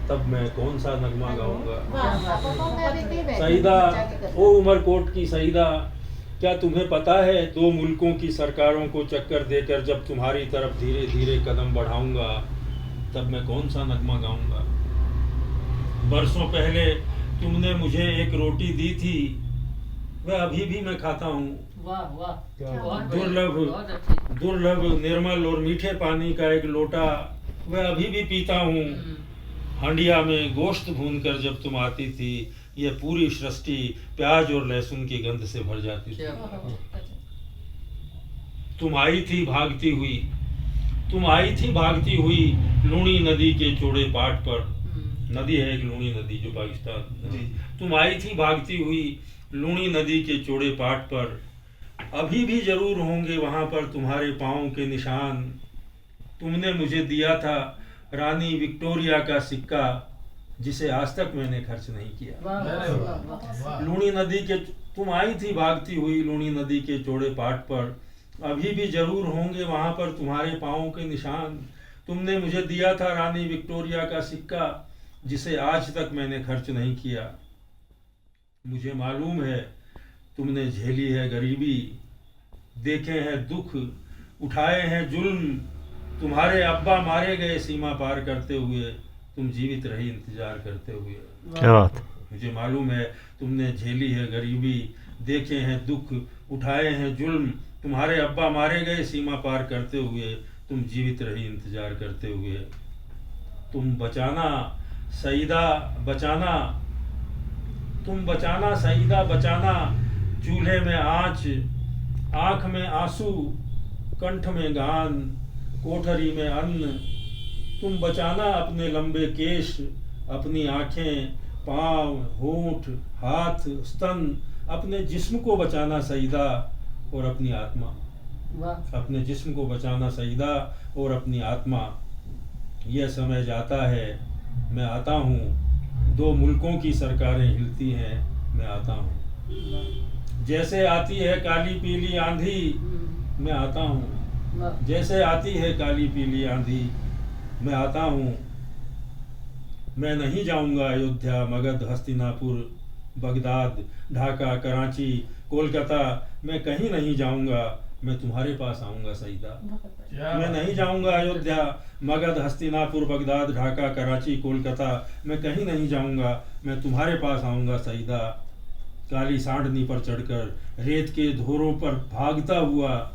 तब मैं कौन सा नगमा गाऊंगा। सईदा, ओ उमरकोट की सईदा, क्या तुम्हें पता है, दो मुल्कों की सरकारों को चक्कर देकर जब तुम्हारी तरफ धीरे धीरे कदम बढ़ाऊंगा, तब मैं कौन सा नगमा गाऊंगा। बरसों पहले तुमने मुझे एक रोटी दी थी, वह अभी भी मैं खाता हूँ। वाह वाह, दुर्लभ निर्मल और मीठे पानी का एक लोटा वह अभी भी पीता हूँ। हंडिया में गोश्त भूनकर जब तुम आती थी, ये पूरी सृष्टि प्याज और लहसुन की गंध से भर जाती थी। तुम आई थी भागती हुई, तुम आई थी भागती हुई लूनी नदी के चौड़े पाट पर। नदी है एक लूनी नदी जो पाकिस्तान नदी। तुम आई थी भागती हुई लूनी नदी के चौड़े पाट पर, अभी भी जरूर होंगे वहां पर तुम्हारे पाँव के निशान। तुमने मुझे दिया था रानी विक्टोरिया का सिक्का, जिसे आज तक मैंने खर्च नहीं किया। लूनी नदी के तुम आई थी भागती हुई लूनी नदी के चौड़े पाट पर, अभी भी जरूर होंगे वहां पर तुम्हारे पाँव के निशान। तुमने मुझे दिया था रानी विक्टोरिया का सिक्का, जिसे आज तक मैंने खर्च नहीं किया। मुझे मालूम है तुमने झेली है गरीबी, देखे हैं दुख, उठाए हैं जुल्म। तुम्हारे अब्बा मारे गए सीमा पार करते हुए, तुम जीवित रही इंतजार करते हुए। क्या बात। मुझे मालूम है तुमने झेली है गरीबी, देखे हैं दुख, उठाए हैं जुल्म। तुम्हारे अब्बा मारे गए सीमा पार करते हुए, तुम जीवित रही इंतजार करते हुए। तुम बचाना सईदा बचाना, तुम बचाना सईदा बचाना। चूल्हे में आँच, आँख में आंसू, कंठ में गान, कोठरी में अन्न। तुम बचाना अपने लंबे केश, अपनी आँखें, पाँव, होंठ, हाथ, स्तन। अपने जिस्म को बचाना सईदा और अपनी आत्मा। अपने जिस्म को बचाना सईदा और अपनी आत्मा। यह समय जाता है, मैं आता हूँ। दो मुल्कों की सरकारें हिलती हैं, मैं आता हूँ। जैसे आती है काली पीली आंधी, मैं आता हूँ। जैसे आती है काली पीली आंधी, मैं आता हूँ। मैं नहीं जाऊंगा अयोध्या, मगध, हस्तिनापुर, बगदाद, ढाका, कराची, कोलकाता। मैं कहीं नहीं जाऊंगा, मैं तुम्हारे पास आऊंगा सईदा। मैं नहीं जाऊंगा अयोध्या, मगध, हस्तिनापुर, बगदाद, ढाका, कराची, कोलकाता। मैं कहीं नहीं जाऊंगा, मैं तुम्हारे पास आऊंगा सईदा। काली सांडनी पर चढ़कर रेत के धोरों पर भागता हुआ,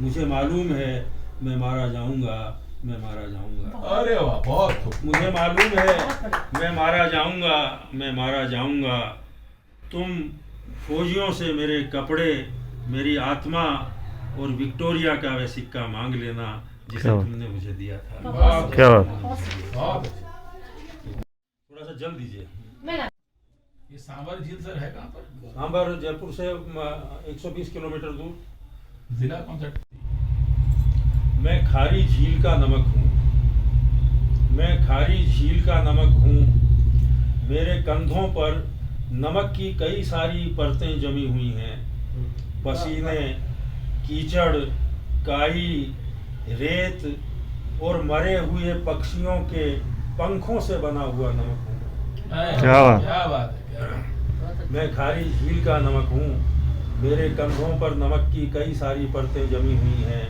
मुझे मालूम है मैं मारा जाऊंगा, मैं मारा जाऊंगा। अरे वाह, बहुत खूब। मुझे मालूम है मैं मारा जाऊंगा, मैं मारा जाऊंगा। तुम फौजियों से मेरे कपड़े, मेरी आत्मा और विक्टोरिया का वह सिक्का मांग लेना जिसे तुमने मुझे दिया था। क्या बात। बहुत अच्छा। थोड़ा सा जल्द दीजिए। ये सांबर झील सर है कहाँ पर? सांबर जयपुर से 120 किलोमीटर दूर। जिला कौन सा? मैं खारी झील का नमक हूँ, मैं खारी झील का नमक हूँ। मेरे कंधों पर नमक की कई सारी परतें जमी हुई हैं। पसीने, कीचड़, काई, रेत और मरे हुए पक्षियों के पंखों से बना हुआ नमक हूँ। क्या बात। क्या बात है, क्या बात है। मैं खारी झील का नमक हूँ। मेरे कंधों पर नमक की कई सारी परतें जमी हुई हैं।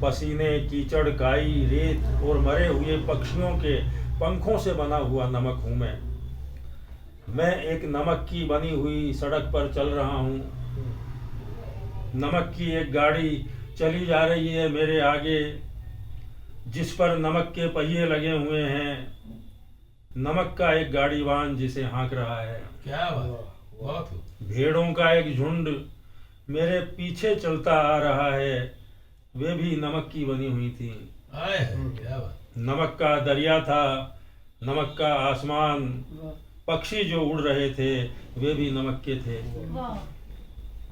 पसीने, कीचड़, काई, रेत और मरे हुए पक्षियों के पंखों से बना हुआ नमक हूँ मैं एक नमक की बनी हुई सड़क पर चल रहा हूँ। नमक की एक गाड़ी चली जा रही है मेरे आगे, जिस पर नमक के पहिए लगे हुए हैं। नमक का एक गाड़ीवान जिसे हाँक रहा है। क्या बात है, बहुत खूब। भेड़ों का एक झुंड मेरे पीछे चलता आ रहा है, वे भी नमक की बनी हुई थी। आए हैं, क्या बात। नमक का दरिया था, नमक का आसमान, पक्षी जो उड़ रहे थे वे भी नमक के थे।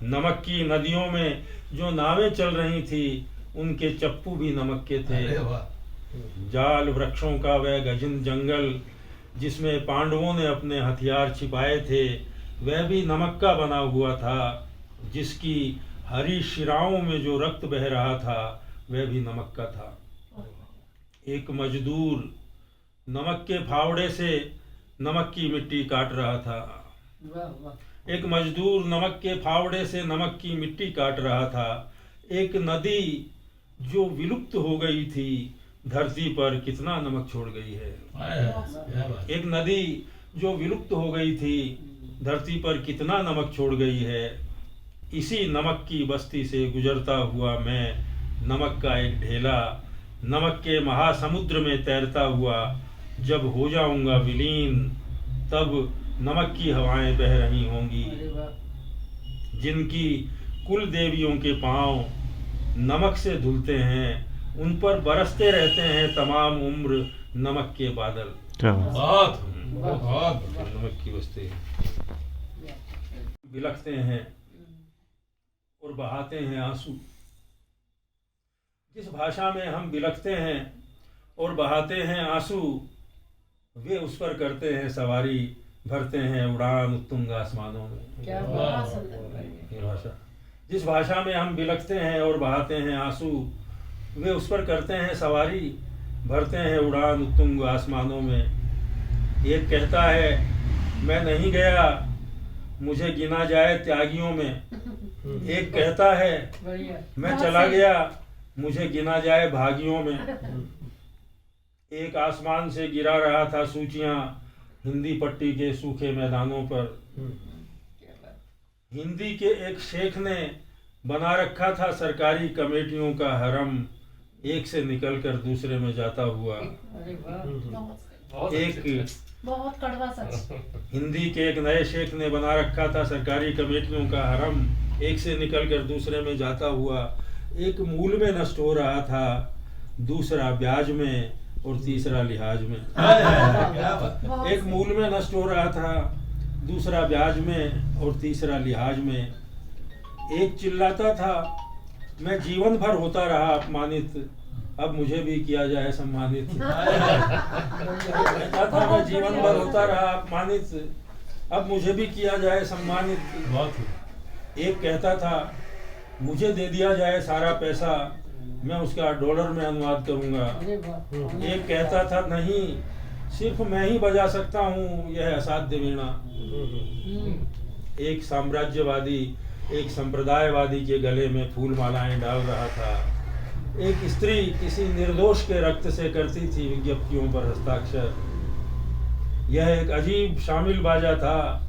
नमक की नदियों में जो नावें चल रही थी उनके चप्पू भी नमक के थे। अरे वाह। जाल वृक्षों का वह गहन जंगल जिसमें पांडवों ने अपने हथियार छिपाए थे वह भी नमक का बना हुआ था। जिसकी हरी शिराओं में जो रक्त बह रहा था वह भी नमक का था। एक मजदूर नमक के फावड़े से नमक की मिट्टी काट रहा था। एक मजदूर नमक के फावड़े से नमक की मिट्टी काट रहा था। एक नदी जो विलुप्त हो गई थी धरती पर कितना नमक छोड़ गई है। क्या बात। एक नदी जो विलुप्त हो गई थी धरती पर कितना नमक छोड़ गई है। इसी नमक की बस्ती से गुजरता हुआ मैं, नमक का एक ढेला, नमक के महासमुद्र में तैरता हुआ जब हो जाऊंगा विलीन, तब नमक की हवाएं बह रही होंगी। जिनकी कुल देवियों के पांव नमक से धुलते हैं उन पर बरसते रहते हैं तमाम उम्र नमक के बादल। बहुत बहुत नमक की बस्ती बिलखते हैं और बहाते हैं आंसू। जिस भाषा में हम बिलखते हैं और बहाते हैं आंसू, वे उस पर करते हैं सवारी, भरते हैं उड़ान उत्तुंग आसमानों में। क्या बात है। ये भाषा जिस भाषा में हम बिलखते हैं और बहाते हैं आंसू, वे उस पर करते हैं सवारी, भरते हैं उड़ान उत्तुंग आसमानों में। एक कहता है मैं नहीं गया, मुझे गिना जाए त्यागियों में। एक कहता है मैं चला गया, मुझे गिना जाए भागियों में। एक आसमान से गिरा रहा था सूचियां हिंदी पट्टी के सूखे मैदानों पर। हिंदी के एक शेख ने बना रखा था सरकारी कमेटियों का हरम, एक से निकलकर दूसरे में जाता हुआ। एक बहुत कड़वा सच। हिंदी के एक नए शेख ने बना रखा था सरकारी कमेटियों का हरम, एक से निकलकर दूसरे में जाता हुआ। एक मूल में नष्ट हो रहा था, दूसरा ब्याज में और तीसरा लिहाज में। एक मूल में नष्ट हो रहा था, दूसरा ब्याज में और तीसरा लिहाज में। एक चिल्लाता था मैं जीवन भर होता रहा अपमानित, अब मुझे भी किया जाए सम्मानित। कहता था मैं जीवन भर होता रहा अपमानित, अब मुझे भी किया जाए सम्मानित। एक कहता था मुझे दे दिया जाए सारा पैसा, मैं उसका डॉलर में अनुवाद करूंगा। एक कहता था नहीं, सिर्फ मैं ही बजा सकता हूँ यह असाध्य वीणा। एक साम्राज्यवादी एक संप्रदायवादी के गले में फूल मालाएं डाल रहा था। एक स्त्री किसी निर्दोष के रक्त से करती थी विज्ञप्तियों पर हस्ताक्षर। यह एक अजीब शामिल बाजा था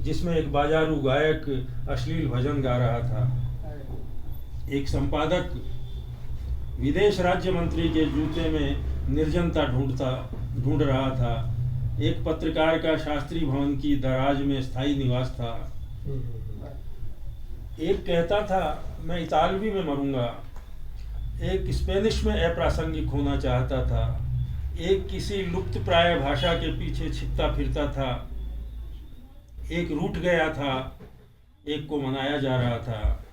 जिसमें एक बाजारू गायक अश्लील भजन गा रहा था। एक संपादक विदेश राज्य मंत्री के जूते में निर्जनता ढूंढ रहा था। एक पत्रकार का शास्त्री भवन की दराज में स्थायी निवास था। एक कहता था मैं इतालवी में मरूंगा। एक स्पेनिश में अप्रासंगिक होना चाहता था। एक किसी लुप्त प्राय भाषा के पीछे छिपता फिरता था। एक रूठ गया था, एक को मनाया जा रहा था।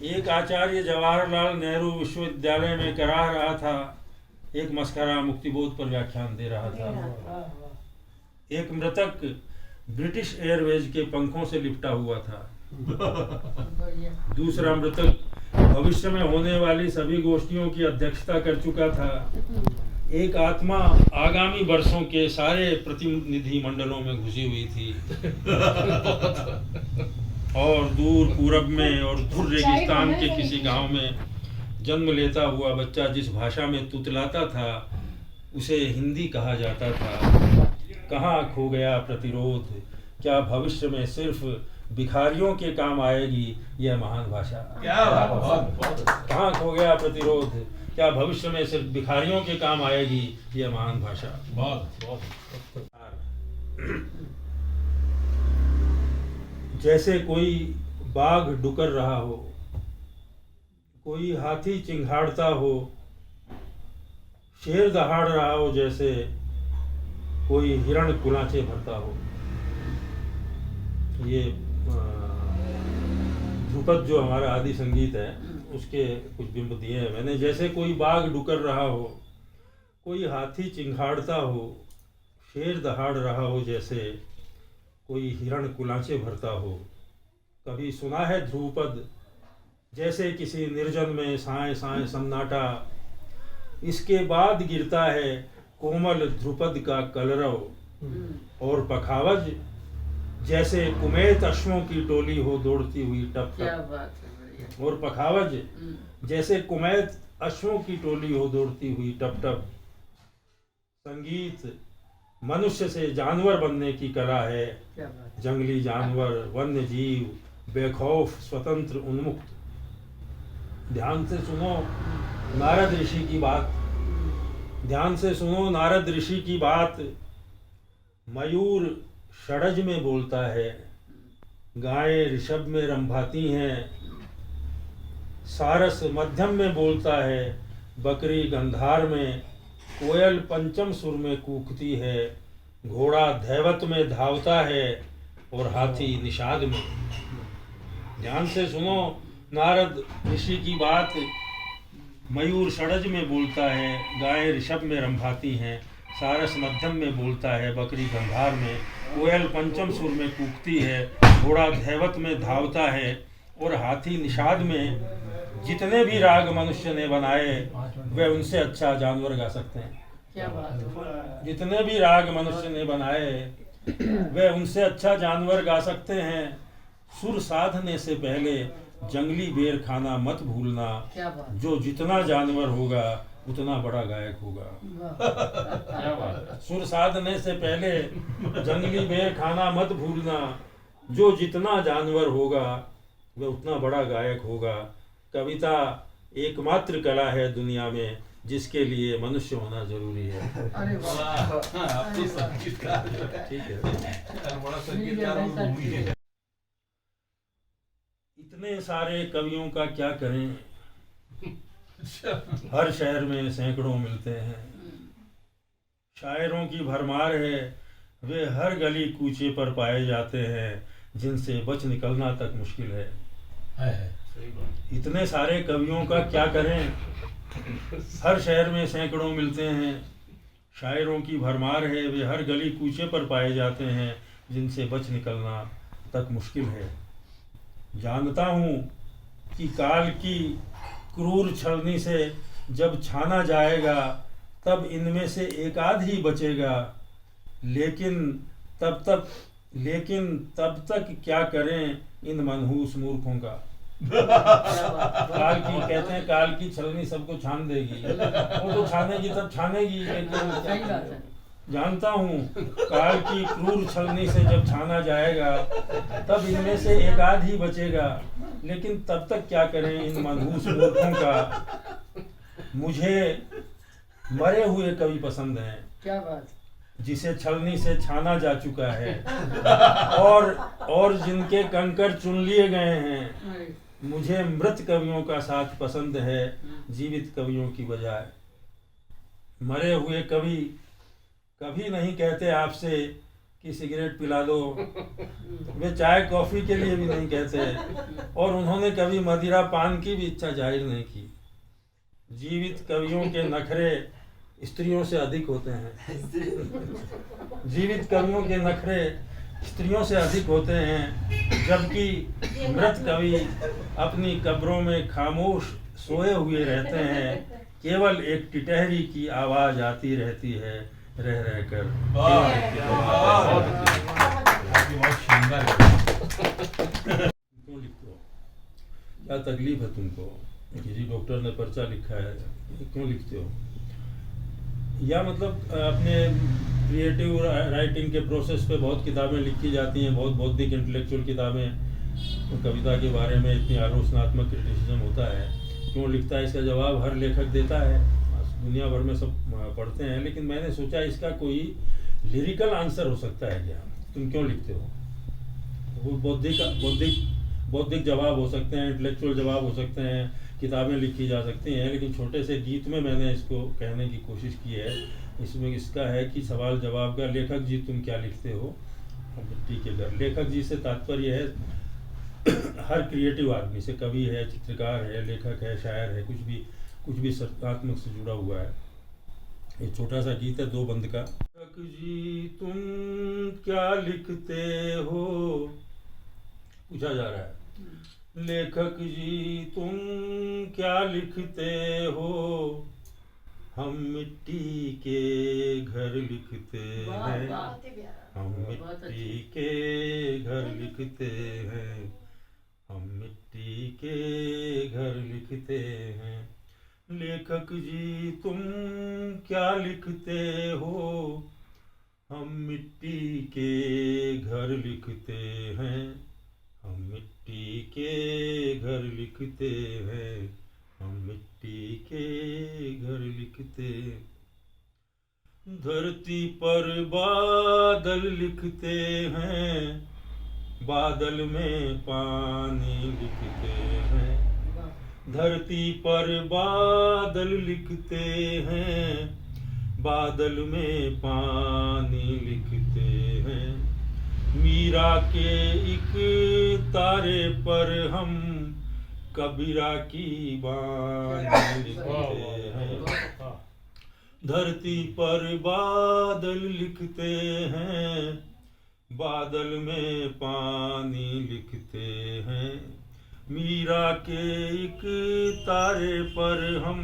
एक आचार्य जवाहरलाल नेहरू विश्वविद्यालय में करा रहा था, एक मस्करा मुक्तिबोध पर व्याख्यान दे रहा था। एक मृतक ब्रिटिश एयरवेज के पंखों से लिपटा हुआ था। दूसरा मृतक भविष्य में होने वाली सभी गोष्ठियों की अध्यक्षता कर चुका था। एक आत्मा आगामी वर्षों के सारे प्रतिनिधि मंडलों में घुसी हुई थी। और दूर पूरब में और धुर रेगिस्तान के किसी गांव में जन्म लेता हुआ बच्चा जिस भाषा में तुतलाता था उसे हिंदी कहा जाता था। कहाँ खो गया प्रतिरोध, क्या भविष्य में सिर्फ भिखारियों के काम आएगी यह महान भाषा। कहाँ खो गया प्रतिरोध, क्या भविष्य में सिर्फ भिखारियों के काम आएगी यह महान भाषा। जैसे कोई बाघ डुकर रहा हो, कोई हाथी चिंघाड़ता हो, शेर दहाड़ रहा हो, जैसे कोई हिरण कुलाचे भरता हो। ये ध्रुपद जो हमारा आदि संगीत है उसके कुछ बिंब दिए हैं मैंने। जैसे कोई बाघ डुकर रहा हो, कोई हाथी चिंघाड़ता हो, शेर दहाड़ रहा हो, जैसे कोई हिरण कुलाचे भरता हो। कभी सुना है ध्रुपद, जैसे किसी निर्जन में साए साए सन्नाटा, इसके बाद गिरता है कोमल ध्रुपद का कलरव। और पखावज जैसे कुमैत अश्वों की टोली हो दौड़ती हुई टप टप। और पखावज जैसे कुमैत अश्वों की टोली हो दौड़ती हुई टप टप। संगीत मनुष्य से जानवर बनने की कला है। जंगली जानवर, वन्य जीव, बेखौफ, स्वतंत्र, उन्मुक्त। ध्यान से सुनो नारद ऋषि की बात। ध्यान से सुनो नारद ऋषि की बात। मयूर षडज में बोलता है, गायें ऋषभ में रंभाती हैं। सारस मध्यम में बोलता है, बकरी गंधार में, कोयल पंचम सुर में कूकती है। घोड़ा धैवत में धावता है और हाथी निषाद में। ध्यान से सुनो नारद ऋषि की बात। मयूर षडज में बोलता है, गायें ऋषभ में रंभाती हैं। सारस मध्यम में बोलता है, बकरी गंधार में, कोयल पंचम सुर में कूकती है। घोड़ा धैवत में धावता है और हाथी निषाद में जितने भी राग मनुष्य ने बनाए वे उनसे अच्छा जानवर गा सकते हैं। क्या बात है। जितने भी राग मनुष्य ने बनाए वे उनसे अच्छा जानवर गा सकते हैं। सुर साधने से पहले जंगली बेर खाना मत भूलना, क्या बात। जो जितना जानवर होगा उतना बड़ा गायक होगा। क्या बात है। सुर साधने से पहले जंगली बेर खाना मत भूलना, जो जितना जानवर होगा वह उतना बड़ा गायक होगा। कविता एकमात्र कला है दुनिया में जिसके लिए मनुष्य होना जरूरी है। अरे वाह। आप तो संगीतकार जो है, ठीक है। बड़ा संगीतकार और भूमि है। इतने सारे कवियों का क्या करें, हर शहर में सैकड़ों मिलते हैं। शायरों की भरमार है, वे हर गली कूचे पर पाए जाते हैं, जिनसे बच निकलना तक मुश्किल है। सही बात। इतने सारे कवियों का क्या करें, हर शहर में सैकड़ों मिलते हैं। शायरों की भरमार है, वे हर गली कूचे पर पाए जाते हैं, जिनसे बच निकलना तक मुश्किल है। जानता हूँ कि काल की क्रूर छलनी से जब छाना जाएगा तब इनमें से एक आध ही बचेगा, लेकिन तब तक क्या करें इन मनहूस मूर्खों का। काल की कहते हैं, काल की छलनी सबको छान देगी, वो तो छानेगी तब छानेगी, लेकिन सही बात है। जानता हूँ काल की क्रूर छलनी से जब छाना जाएगा तब इनमें से एक आध ही बचेगा, लेकिन तब तक क्या करें इन मनहूस मूर्खों का। मुझे मरे हुए कवि पसंद हैं, क्या बात। जिसे छलनी से छाना जा चुका है और जिनके कंकर चुन लिए गए हैं। मुझे मृत कवियों का साथ पसंद है जीवित कवियों की बजाय। मरे हुए कवि कभी नहीं कहते आपसे कि सिगरेट पिला दो, वे चाय कॉफी के लिए भी नहीं कहते, और उन्होंने कभी मदिरा पान की भी इच्छा जाहिर नहीं की। जीवित कवियों के नखरे स्त्रियों से अधिक होते हैं। जीवित कवियों के नखरे स्त्रियों से अधिक होते हैं, जबकि मृत कवि अपनी कब्रों में खामोश सोए हुए रहते हैं। केवल एक टिटहरी की आवाज आती रहती है रह रह कर। क्यों लिखते हो, क्या तकलीफ है तुमको? किसी डॉक्टर ने पर्चा लिखा है, क्यों लिखते हो? या मतलब अपने क्रिएटिव राइटिंग के प्रोसेस पे बहुत किताबें लिखी जाती हैं, बहुत बौद्धिक इंटेलेक्चुअल किताबें, तो कविता के बारे में इतनी आलोचनात्मक क्रिटिसिज्म होता है, क्यों लिखता है? इसका जवाब हर लेखक देता है, दुनिया भर में सब पढ़ते हैं, लेकिन मैंने सोचा इसका कोई लिरिकल आंसर हो सकता है क्या? तुम क्यों लिखते हो? वो बौद्धिक जवाब हो सकते हैं, इंटेलेक्चुअल जवाब हो सकते हैं, किताबें लिखी जा सकती हैं, लेकिन छोटे से गीत में मैंने इसको कहने की कोशिश की है। इसमें इसका है कि सवाल जवाब का, लेखक जी तुम क्या लिखते हो? मिट्टी के घर। लेखक जी से तात्पर्य है हर क्रिएटिव आदमी से, कवि है, चित्रकार है, लेखक है, शायर है, कुछ भी सत्तात्मक से जुड़ा हुआ है। एक छोटा सा गीत है दो बंद का। लेखक जी तुम क्या लिखते हो, पूछा जा रहा है। लेखक जी तुम क्या लिखते हो, हम मिट्टी के घर लिखते हैं, हम मिट्टी के घर लिखते हैं, हम मिट्टी के घर लिखते हैं। लेखक जी तुम क्या लिखते हो, हम मिट्टी के घर लिखते हैं, हम मिट्टी के घर लिखते हैं, हम मिट्टी के घर लिखते। धरती पर बादल लिखते हैं, बादल में पानी लिखते हैं। धरती पर बादल लिखते हैं, बादल में पानी लिखते हैं। मीरा के एक तारे पर हम कबीरा की बानी लिखते हैं। धरती पर बादल लिखते हैं, बादल में पानी लिखते हैं। मीरा के एक तारे पर हम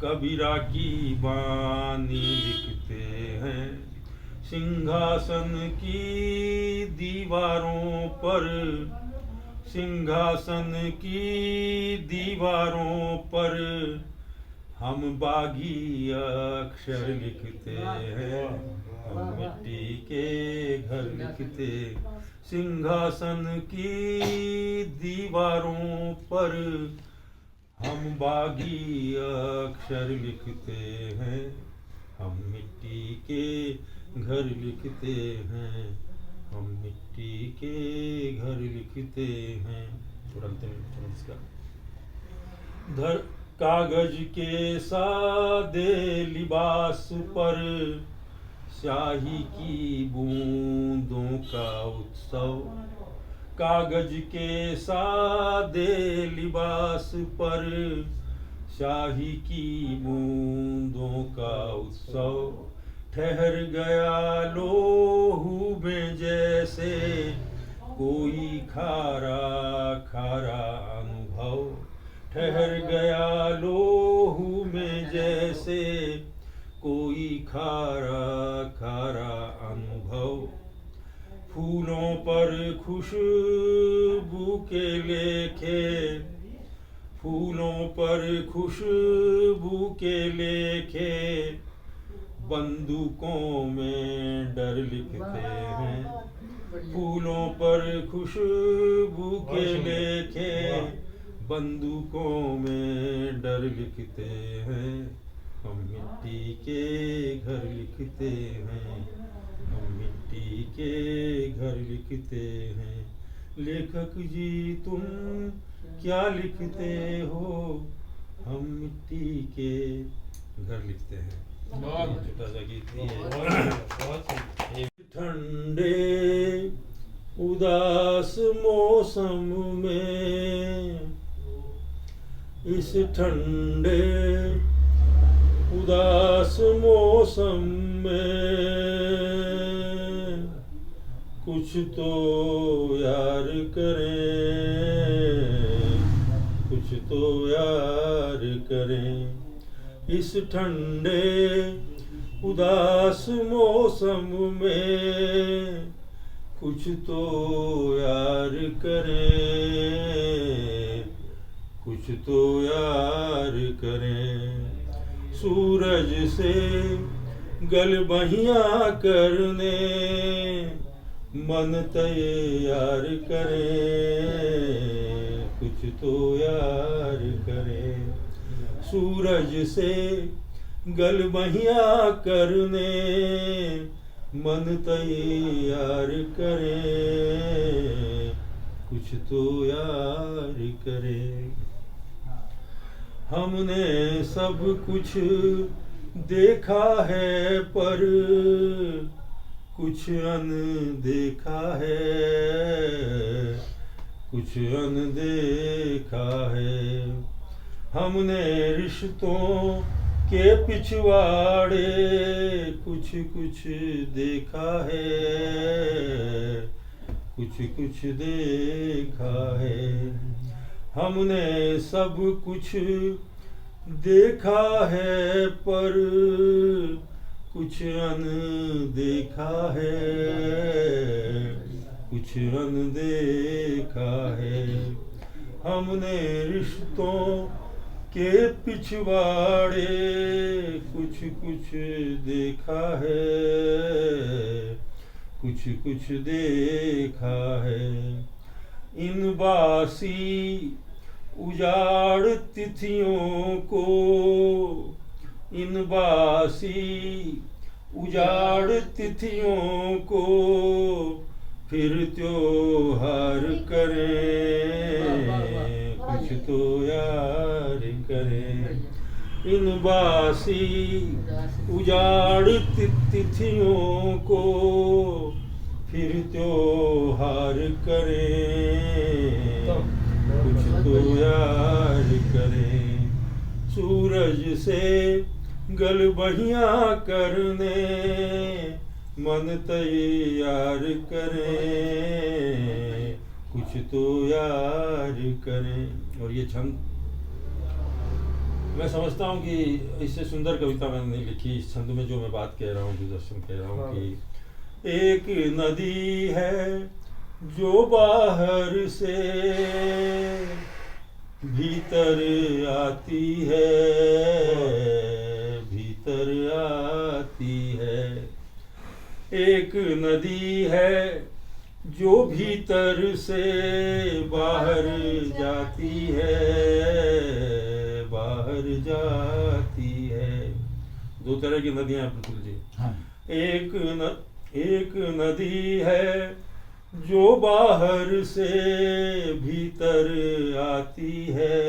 कबीरा की बानी लिखते हैं। सिंहासन की दीवारों पर, सिंहासन की दीवारों पर हम बागी अक्षर लिखते हैं। हम मिट्टी के घर लिखते, सिंहासन की दीवारों पर हम बागी अक्षर लिखते हैं। हम मिट्टी के घर लिखते हैं, हम मिट्टी के घर लिखते हैं। धर कागज के सादे लिबास पर स्याही की बूंदों का उत्सव। कागज के सादे लिबास पर स्याही की बूंदों का उत्सव। ठहर गया लोहू में जैसे कोई खारा खारा अनुभव। ठहर गया लोहू में जैसे कोई खारा खारा अनुभव। फूलों पर खुशबू के लेखे, फूलों पर खुशबू के लेखे बंदूकों में डर लिखते हैं। फूलों पर खुशबू के लेखे बंदूकों में डर लिखते हैं। हम मिट्टी के घर लिखते हैं, हम मिट्टी के घर लिखते हैं। लेखक जी तुम क्या लिखते हो? हम मिट्टी के घर लिखते हैं। छोटा सा गीत है। ठंडे उदास मौसम में, इस ठंडे उदास मौसम में कुछ तो यार करें, कुछ तो यार करें। इस ठंडे उदास मौसम में कुछ तो यार करें, कुछ तो यार करें। सूरज से गलबहियां करने मन तैयार करें, कुछ तो यार करें। सूरज से गलबहियां करने मन तैयार करें, कुछ तो यार करें। हमने सब कुछ देखा है पर कुछ अनदेखा है, कुछ अनदेखा है। हमने रिश्तों के पिछवाड़े कुछ कुछ देखा है, कुछ कुछ देखा है। हमने सब कुछ देखा है पर कुछ अनदेखा है, कुछ अनदेखा है। हमने रिश्तों के पिछवाड़े कुछ कुछ देखा है, कुछ कुछ देखा है। इन बासी उजाड़ तिथियों को, इन बासी उजाड़ तिथियों को फिर त्योहार करें, कुछ तो यार करें। इन बासी उजाड़ तिथियों को फिर त्योहार करें, कुछ तो यार करें। सूरज से गलबहियां करने मन तैयार करें, कुछ तो यार करें। और ये छंद मैं समझता हूँ कि इससे सुंदर कविता मैंने नहीं लिखी। इस छंद में जो मैं बात कह रहा हूँ, जो दर्शन कह रहा हूँ कि एक नदी है जो बाहर से भीतर आती है, भीतर आती है। एक नदी है जो भीतर से बाहर जाती है, बाहर जाती है। दो तरह की नदियां हैं प्रफुल्ल जी। हाँ। एक नदी है जो बाहर से भीतर आती है,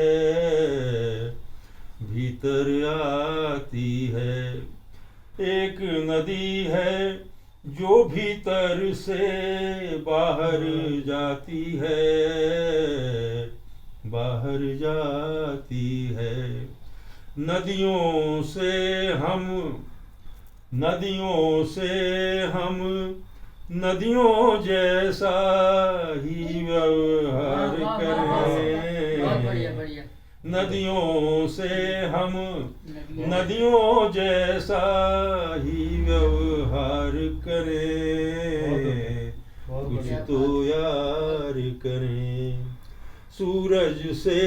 भीतर आती है। एक नदी है जो भीतर से बाहर जाती है, बाहर जाती है। नदियों से हम नदियों जैसा ही व्यवहार करें। नदियों से हम नदियों जैसा ही व्यवहार करें, कुछ तो यार करें। सूरज से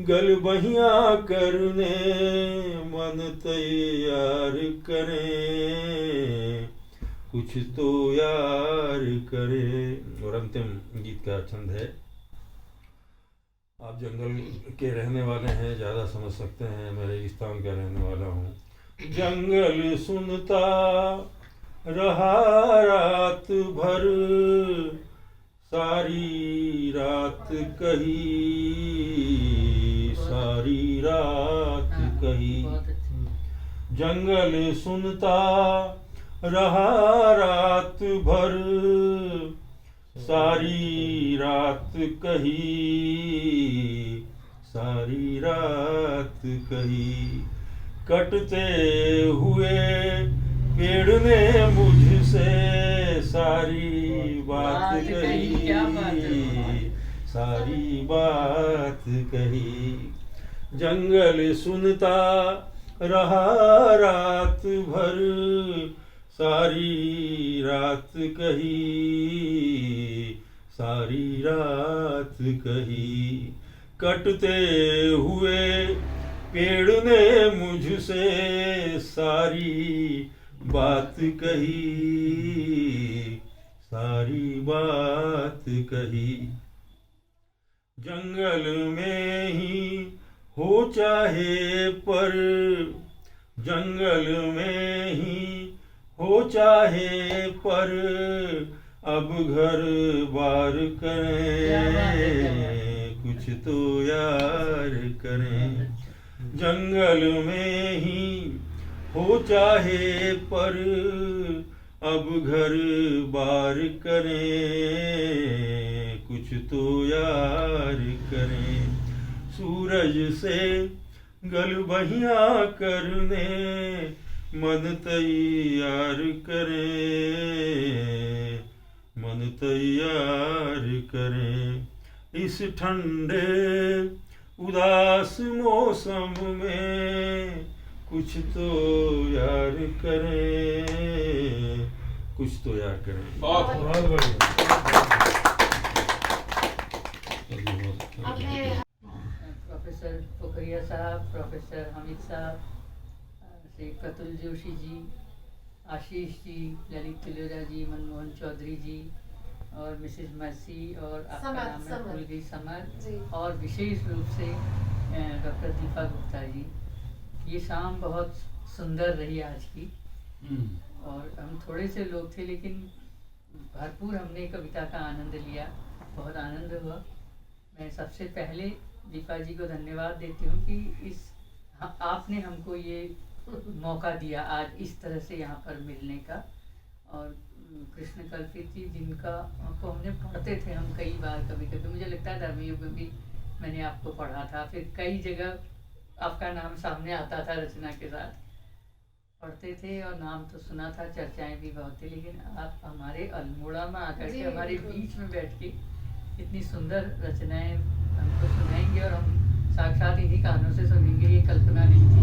गलबहियां करने मन तैयार करें, कुछ तो यार करें। और अंतिम गीत का छंद है। आप जंगल के रहने वाले हैं, ज़्यादा समझ सकते हैं। मैं रेगिस्तान का रहने वाला हूँ। जंगल सुनता रहा रात भर, सारी रात कही, सारी रात कही। जंगल सुनता रहा रात भर, सारी रात कही, सारी रात कही। कटते हुए पेड़ ने मुझसे सारी बात कही, सारी बात कही। जंगल सुनता रहा रात भर, सारी रात कही, सारी रात कही। कटते हुए पेड़ ने मुझसे सारी बात कही, सारी बात कही। जंगल में ही हो चाहे पर, जंगल में ही हो चाहे पर, अब घर बार करें, कुछ तो यार करें। जंगल में ही हो चाहे पर, अब घर बार करें, कुछ तो यार करें। सूरज से गलबहियां करने मन तैयार करें, मन तैयार करें। इस ठंडे उदास मौसम में कुछ तो यार करें, कुछ तो यार करें। बहुत बढ़िया। प्रोफेसर पोखरिया साहब, प्रोफेसर हामिद साहब, श्री कतुल जोशी जी, आशीष जी, ललित तिलोरा जी, मनमोहन चौधरी जी और मिसेस मर्सी और आपका नाम है भूल गई, समर, और विशेष रूप से डॉक्टर दीपा गुप्ता जी। ये शाम बहुत सुंदर रही आज की, और हम थोड़े से लोग थे लेकिन भरपूर हमने कविता का आनंद लिया, बहुत आनंद हुआ। मैं सबसे पहले दीपा जी को धन्यवाद देती हूँ कि आपने हमको ये मौका दिया आज इस तरह से यहाँ पर मिलने का। और कृष्ण कल्पित जी जिनका को हमने पढ़ते थे हम कई बार, कभी कभी मुझे लगता है धर्मयुग में भी मैंने आपको पढ़ा था, फिर कई जगह आपका नाम सामने आता था रचना के साथ, पढ़ते थे और नाम तो सुना था, चर्चाएं भी बहुत थी, लेकिन आप हमारे अल्मोड़ा में आकर के हमारे बीच में बैठ के इतनी सुंदर रचनाएं हमको सुनाएंगे और हम साक्षात इन्हीं कानों से सुनेंगे, ये कल्पना नहीं थी,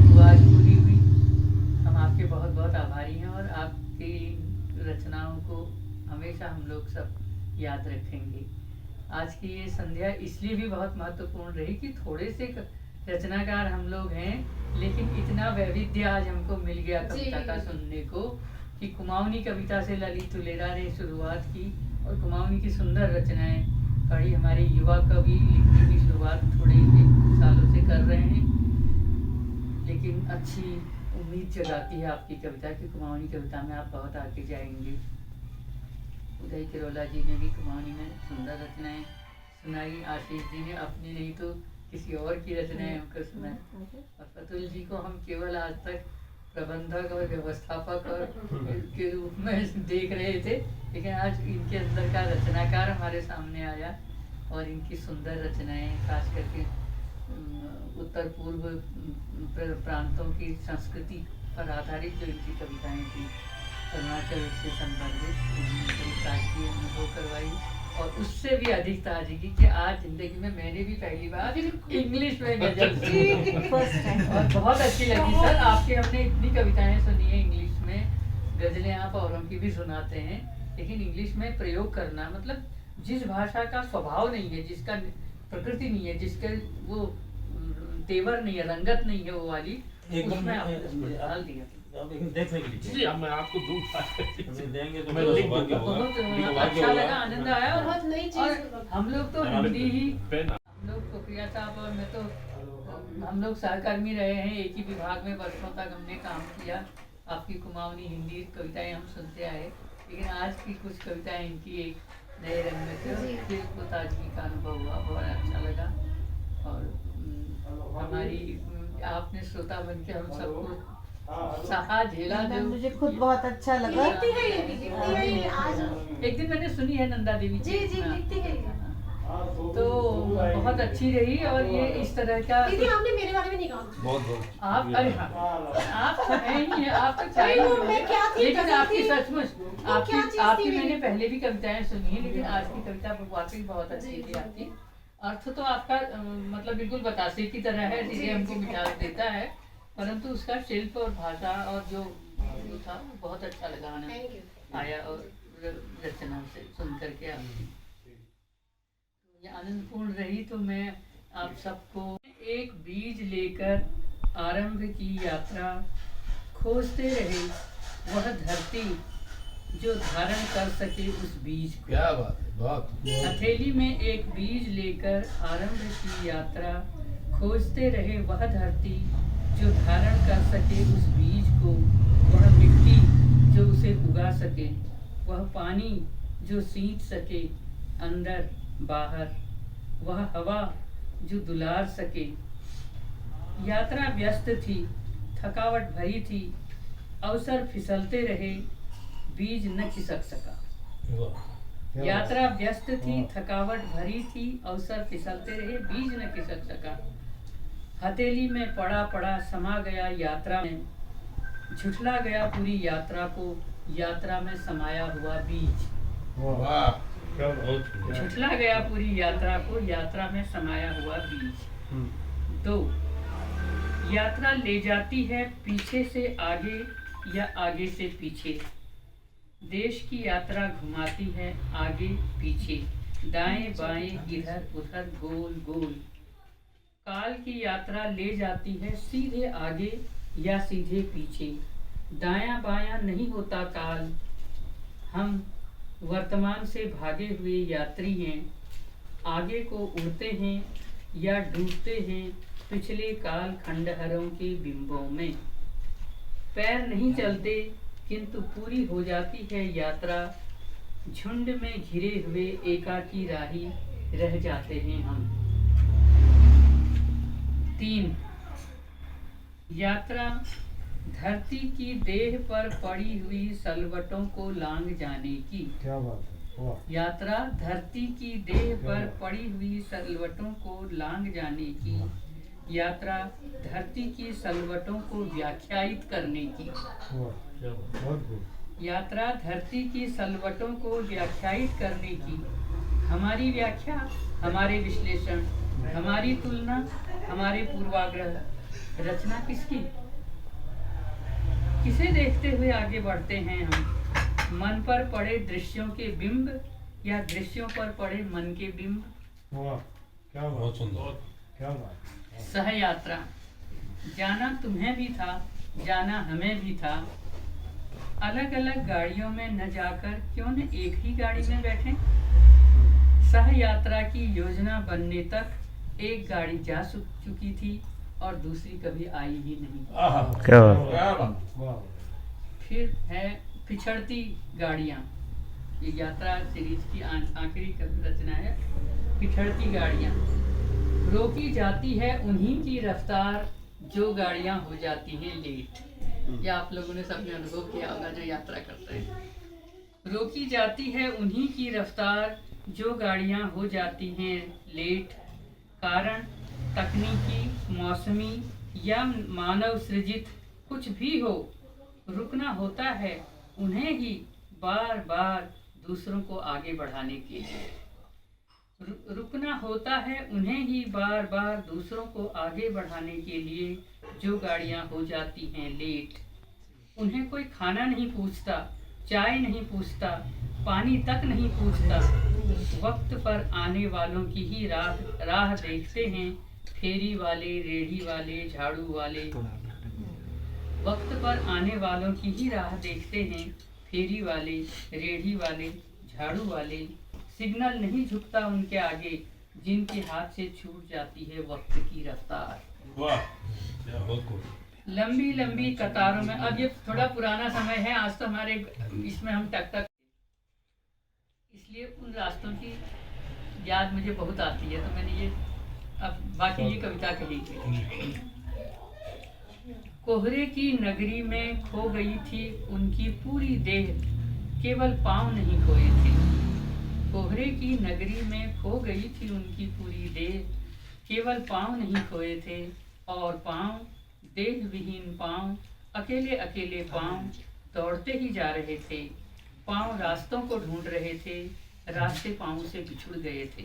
वो आज पूरी हुई। हम आपके बहुत बहुत आभारी हैं और आपकी रचनाओं को हमेशा हम लोग सब याद रखेंगे। आज की ये संध्या इसलिए भी बहुत महत्वपूर्ण रही कि थोड़े से रचनाकार हम लोग हैं, लेकिन इतना वैविध्य आज हमको मिल गया कविता का सुनने को कि कुमाऊनी कविता से ललित तुलेरा ने शुरुआत की और कुमाऊनी की सुंदर रचनाएं पढ़ी। हमारे युवा कवि लिखने की शुरुआत थोड़े ही सालों से कर रहे हैं, लेकिन अच्छी उम्मीद जगाती है आपकी कविता की कुमाऊनी कविता में आप बहुत आगे जाएंगे। उदय किरोला जी ने भी कुमाऊनी में सुंदर रचनाएं सुनाई, आशीष जी ने अपनी नहीं तो किसी और की रचनाएं हमको सुनाई, और फतुल जी को हम केवल आज तक प्रबंधक और व्यवस्थापक और के रूप में देख रहे थे, लेकिन आज इनके अंदर का रचनाकार हमारे सामने आया और इनकी सुंदर रचनाएं, खास करके उत्तर पूर्व प्रांतों की संस्कृति पर आधारित जो इनकी कविताएं थी, अरुणाचल से संबंधित, उन्होंने ताजगी अनुभव करवाई और उससे भी अधिक ताजगी कि आज जिंदगी में मैंने भी पहली बार इंग्लिश में गजल सुनी और बहुत अच्छी लगी। सर आपके हमने इतनी कविताएं सुनी है इंग्लिश में, गजलें आप औरों की भी सुनाते हैं, लेकिन इंग्लिश में प्रयोग करना मतलब जिस भाषा का स्वभाव नहीं है, जिसका प्रकृति नहीं है, जिसके वो तेवर नहीं है, रंगत नहीं है, वो वाली उसमें आपने डाल दिया। देखने के लिए जी मैं आपको दूंगा, देंगे तो मैं लिख दूंगा। बहुत अच्छा लगा, आनंद आया और हम लोग तो हिंदी ही, पेन हम लोग सुप्रिया साहब और मैं तो हम लोग सहकर्मी रहे हैं, एक ही विभाग में वर्षों तक हमने काम किया। आपकी कुमाऊनी हिंदी कविताएं हम सुनते आए, लेकिन आज की कुछ कविताएं इनकी एक नए रंग में थे, फिर को ताजगी का अनुभव हुआ, बहुत अच्छा लगा। और हमारी आपने श्रोता बन के हम सबको सहा झेला जो मुझे खुद बहुत अच्छा लगा। लिखती है ये भी, लिखती है ये आज एक दिन मैंने सुनी है नंदा देवी जी जी लिखती है ये। तो बहुत अच्छी रही। और ये इस तरह का दीदी आपने मेरे बारे में नहीं कहा। बहुत आप अरे हाँ आप तो है ही है, आप तो चाहिए, मैं क्या थी, लेकिन आपकी सचमुच क्या चीज़ थी आपकी मेरी? मैंने पहले भी कविताएं सुनी है, लेकिन आज की कविता वाकई बहुत अच्छी थी। आपकी अर्थ तो आपका मतलब बिल्कुल बतासे की तरह है, सीधे हमको मिठास देता है, परंतु उसका शिल्प और भाषा और जो था बहुत अच्छा लगा, आनंद आया और रचना से सुन करके आपकी ये आनंदपूर्ण रही। तो मैं आप सबको एक बीज लेकर आरंभ की यात्रा, खोजते रहे वह धरती जो धारण कर सके उस बीज को। क्या बात है, बहुत हथेली में एक बीज लेकर आरंभ की यात्रा, खोजते रहे वह धरती जो धारण कर सके उस बीज को, वह मिट्टी जो उसे उगा सके, वह पानी जो सींच सके अंदर बाहर, वह हवा जो दुलार सके। यात्रा व्यस्त थी, थकावट भरी थी, अवसर फिसलते रहे, बीज न खिसक सका। यात्रा व्यस्त थी, थकावट भरी थी, अवसर फिसलते रहे, बीज न खिसक सका। हथेली में पड़ा पड़ा समा गया यात्रा में, झुठला गया पूरी यात्रा को, यात्रा में समाया हुआ बीज। वाह झुठला गया पूरी यात्रा को, यात्रा में समाया हुआ बीज। 2 यात्रा ले जाती है पीछे से आगे या आगे से पीछे, देश की यात्रा घुमाती है आगे पीछे, दाएं बाएं इधर उधर गोल गोल। काल की यात्रा ले जाती है सीधे आगे या सीधे पीछे, दायां बायां नहीं होता काल। हम वर्तमान से भागे हुए यात्री हैं, आगे को उड़ते हैं या डूबते हैं पिछले काल खंडहरों के बिंबों में। पैर नहीं चलते किंतु पूरी हो जाती है यात्रा, झुंड में घिरे हुए एकाकी राही रह जाते हैं हम। 3 यात्रा धरती की देह पर पड़ी हुई सलवटों को लांग जाने की। क्या बात है, वाह। यात्रा धरती की देह पर पड़ी हुई सलवटों को लांग जाने की, यात्रा धरती की सलवटों को व्याख्यायित करने की। बहुत खूब। यात्रा धरती की सलवटों को व्याख्यायित करने की, हमारी व्याख्या, हमारे विश्लेषण, हमारी तुलना, हमारे पूर्वाग्रह, रचना किसकी? किसे देखते हुए आगे बढ़ते हैं हम? मन पर पड़े दृश्यों के बिंब या दृश्यों पर पड़े मन के बिंब? वाह, क्या बहुत सुंदर। क्या बात। सह यात्रा, जाना तुम्हें भी था, जाना हमें भी था। अलग अलग गाड़ियों में न जाकर क्यों न एक ही गाड़ी में बैठे? सह यात्रा की योजना बनने तक एक गाड़ी जा चुकी थी और दूसरी कभी आई ही नहीं। क्या बात। वाह। फिर है पिछड़ती गाड़ियाँ। ये यात्रा सीरीज की आखिरी रचना है, पिछड़ती गाड़ियाँ। रोकी जाती है उन्हीं की रफ्तार जो गाड़ियाँ हो जाती हैं लेट। ये आप लोगों ने सबने अनुभव किया होगा जो यात्रा करते हैं। रोकी जाती है उन्हीं की रफ्तार जो गाड़ियाँ हो जाती हैं लेट। कारण तकनीकी, मौसमी या मानव सृजित कुछ भी हो, रुकना होता है उन्हें ही बार बार दूसरों को आगे बढ़ाने के लिए। रुकना होता है उन्हें ही बार बार दूसरों को आगे बढ़ाने के लिए जो गाड़ियाँ हो जाती हैं लेट। उन्हें कोई खाना नहीं पूछता, चाय नहीं पूछता, पानी तक नहीं पूछता। वक्त पर आने वालों की ही राह देखते हैं फेरी वाले, रेढ़ी वाले, झाड़ू वाले। वक्त पर आने वालों की ही राह देखते हैं फेरी वाले, रेढ़ी वाले, झाड़ू वाले। सिग्नल नहीं झुकता उनके आगे जिनके हाथ से छूट जाती है वक्त की रफ्तार। वाह, बहुत खूब। लंबी लंबी कतारों में। अब ये थोड़ा पुराना समय है, आज तो हमारे इसमें हम टक इसलिए उन रास्तों की याद मुझे बहुत आती है, तो मैंने ये अब बाकी ये कविता कही थी। कोहरे की नगरी में खो गई थी उनकी पूरी देह, केवल पाँव नहीं खोए थे। कोहरे की नगरी में खो गई थी उनकी पूरी देह, केवल पाँव नहीं खोए थे। और पाँव, देह विहीन पाँव, अकेले अकेले पाँव दौड़ते ही जा रहे थे। पाँव रास्तों को ढूंढ रहे थे, रास्ते पाँव से बिछुड़ गए थे।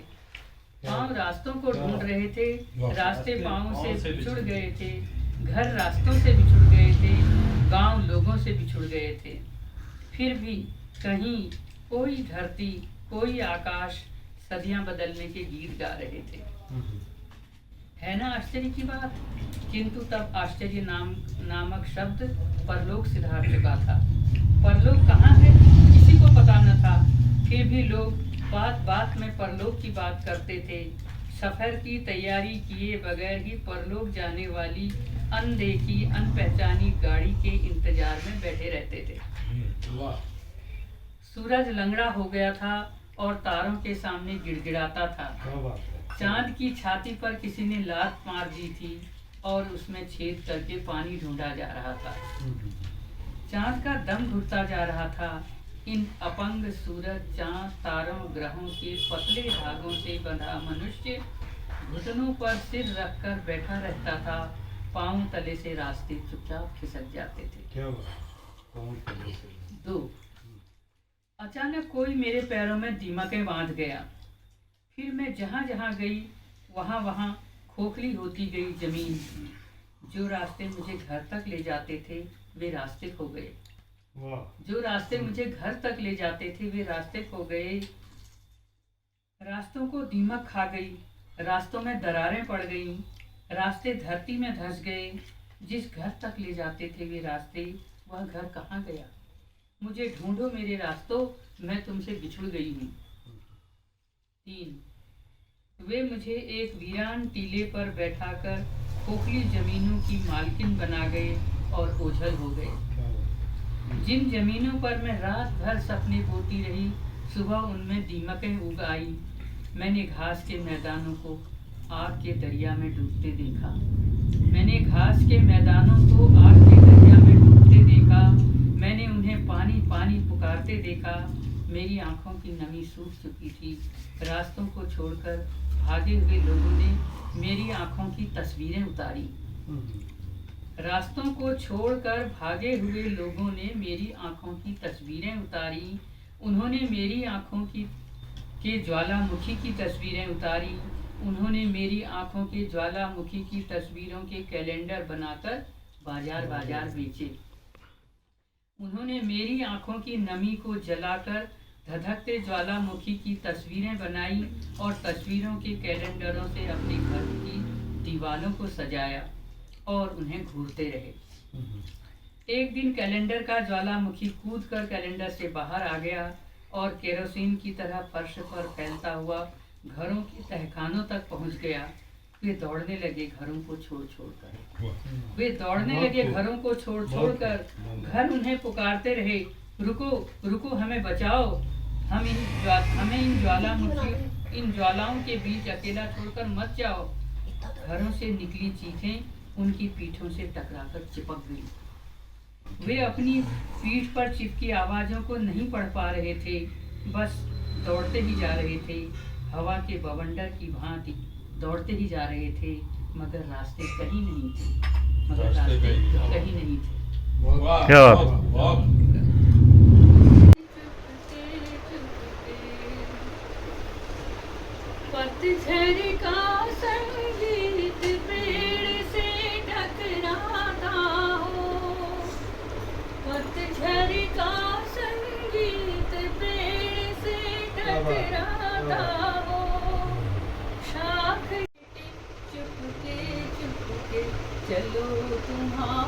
पाँव रास्तों को ढूंढ रहे थे, रास्ते पाँव से बिछुड़ गए थे। घर रास्तों से बिछुड़ गए थे, गांव लोगों से बिछुड़ गए थे। फिर भी कहीं कोई धरती, कोई आकाश सदियां बदलने के गीत गा रहे थे। है ना आश्चर्य की बात? किंतु तब आश्चर्य नामक शब्द परलोक से धार चुका था। परलोक कहाँ है किसी को पता न था, फिर भी लोग बात बात में परलोक की बात करते थे। सफर की तैयारी किए बगैर ही परलोक जाने वाली अनदेखी, अनपहचानी गाड़ी के इंतजार में बैठे रहते थे। सूरज लंगड़ा हो गया था और तारों के सामने गिड़गिड़ाता था। चांद की छाती पर किसी ने लात मार दी थी और उसमें छेद करके पानी ढूंढा जा रहा था। चांद का दम घुटता जा रहा था। इन अपंग सूरज, चांद, तारों, ग्रहों के पतले धागों से बंधा मनुष्य घुटनों पर सिर रखकर बैठा रहता था। पांव तले से रास्ते चुपचाप खिसक जाते थे। 2 अचानक कोई मेरे पैरों में दीमकें बांध गया। फिर मैं जहाँ जहाँ गई वहाँ वहाँ खोखली होती गई जमीन। जो रास्ते मुझे घर तक ले जाते थे वे रास्ते खो गए। जो रास्ते मुझे घर तक ले जाते थे वे रास्ते खो गए। रास्तों को दीमक खा गई, रास्तों में दरारें पड़ गईं, रास्ते धरती में धंस गए। जिस घर तक ले जाते थे वे रास्ते, वह घर कहाँ गया? मुझे ढूंढो मेरे रास्तों, मैं तुमसे बिछुड़ गई हूँ। 3 वे मुझे एक वीरान टीले पर बैठाकर खोखली जमीनों की मालकिन बना गए और ओझल हो गए। जिन जमीनों पर मैं रात भर सपने बोती रही, सुबह उनमें दीमकें उग आई। मैंने घास के मैदानों को आग के दरिया में डूबते देखा। मैंने घास के मैदानों को आग के दरिया में डूबते देखा। मैंने उन्हें पानी पानी पुकारते देखा। मेरी आंखों की नमी सूख चुकी थी। रास्तों को छोड़कर भागे हुए लोगों ने मेरी आंखों की तस्वीरें उतारी। रास्तों को छोड़कर भागे हुए लोगों ने मेरी आंखों की तस्वीरें उतारी। उन्होंने मेरी आंखों की के ज्वालामुखी की तस्वीरें उतारी। उन्होंने मेरी आंखों के ज्वालामुखी की तस्वीरों के कैलेंडर बनाकर बाजार बाजार बेचे। उन्होंने मेरी आंखों की नमी को जलाकर धधकते ज्वालामुखी की तस्वीरें बनाई और तस्वीरों के कैलेंडरों से अपने घर की दीवारों को सजाया और उन्हें घूरते रहे। एक दिन कैलेंडर का ज्वालामुखी कूदकर कैलेंडर से बाहर आ गया और केरोसिन की तरह फर्श पर फैलता हुआ घरों के तहखानों तक पहुंच गया। वे दौड़ने लगे घरों को छोड़ छोड़कर। वे दौड़ने लगे घरों को छोड़ छोड़कर। घर उन्हें पुकारते रहे, रुको रुको, हमें बचाओ, हमें इन ज्वालाओं के बीच अकेला छोड़कर मत जाओ। घरों से निकली चीखें उनकी पीठों से टकराकर चिपक गई। वे अपनी पीठ पर चिपकी आवाज़ों को नहीं पढ़ पा रहे थे, बस दौड़ते ही जा रहे थे। हवा के बवंडर की भांति दौड़ते ही जा रहे थे, मगर रास्ते कहीं नहीं थे। क्या बात। पतझड़ का संगीत पेड़ से टकराता हो, पतझड़ का संगीत पेड़ से टकराता हो। शाख चुपके चुपके चलो तुम्हारा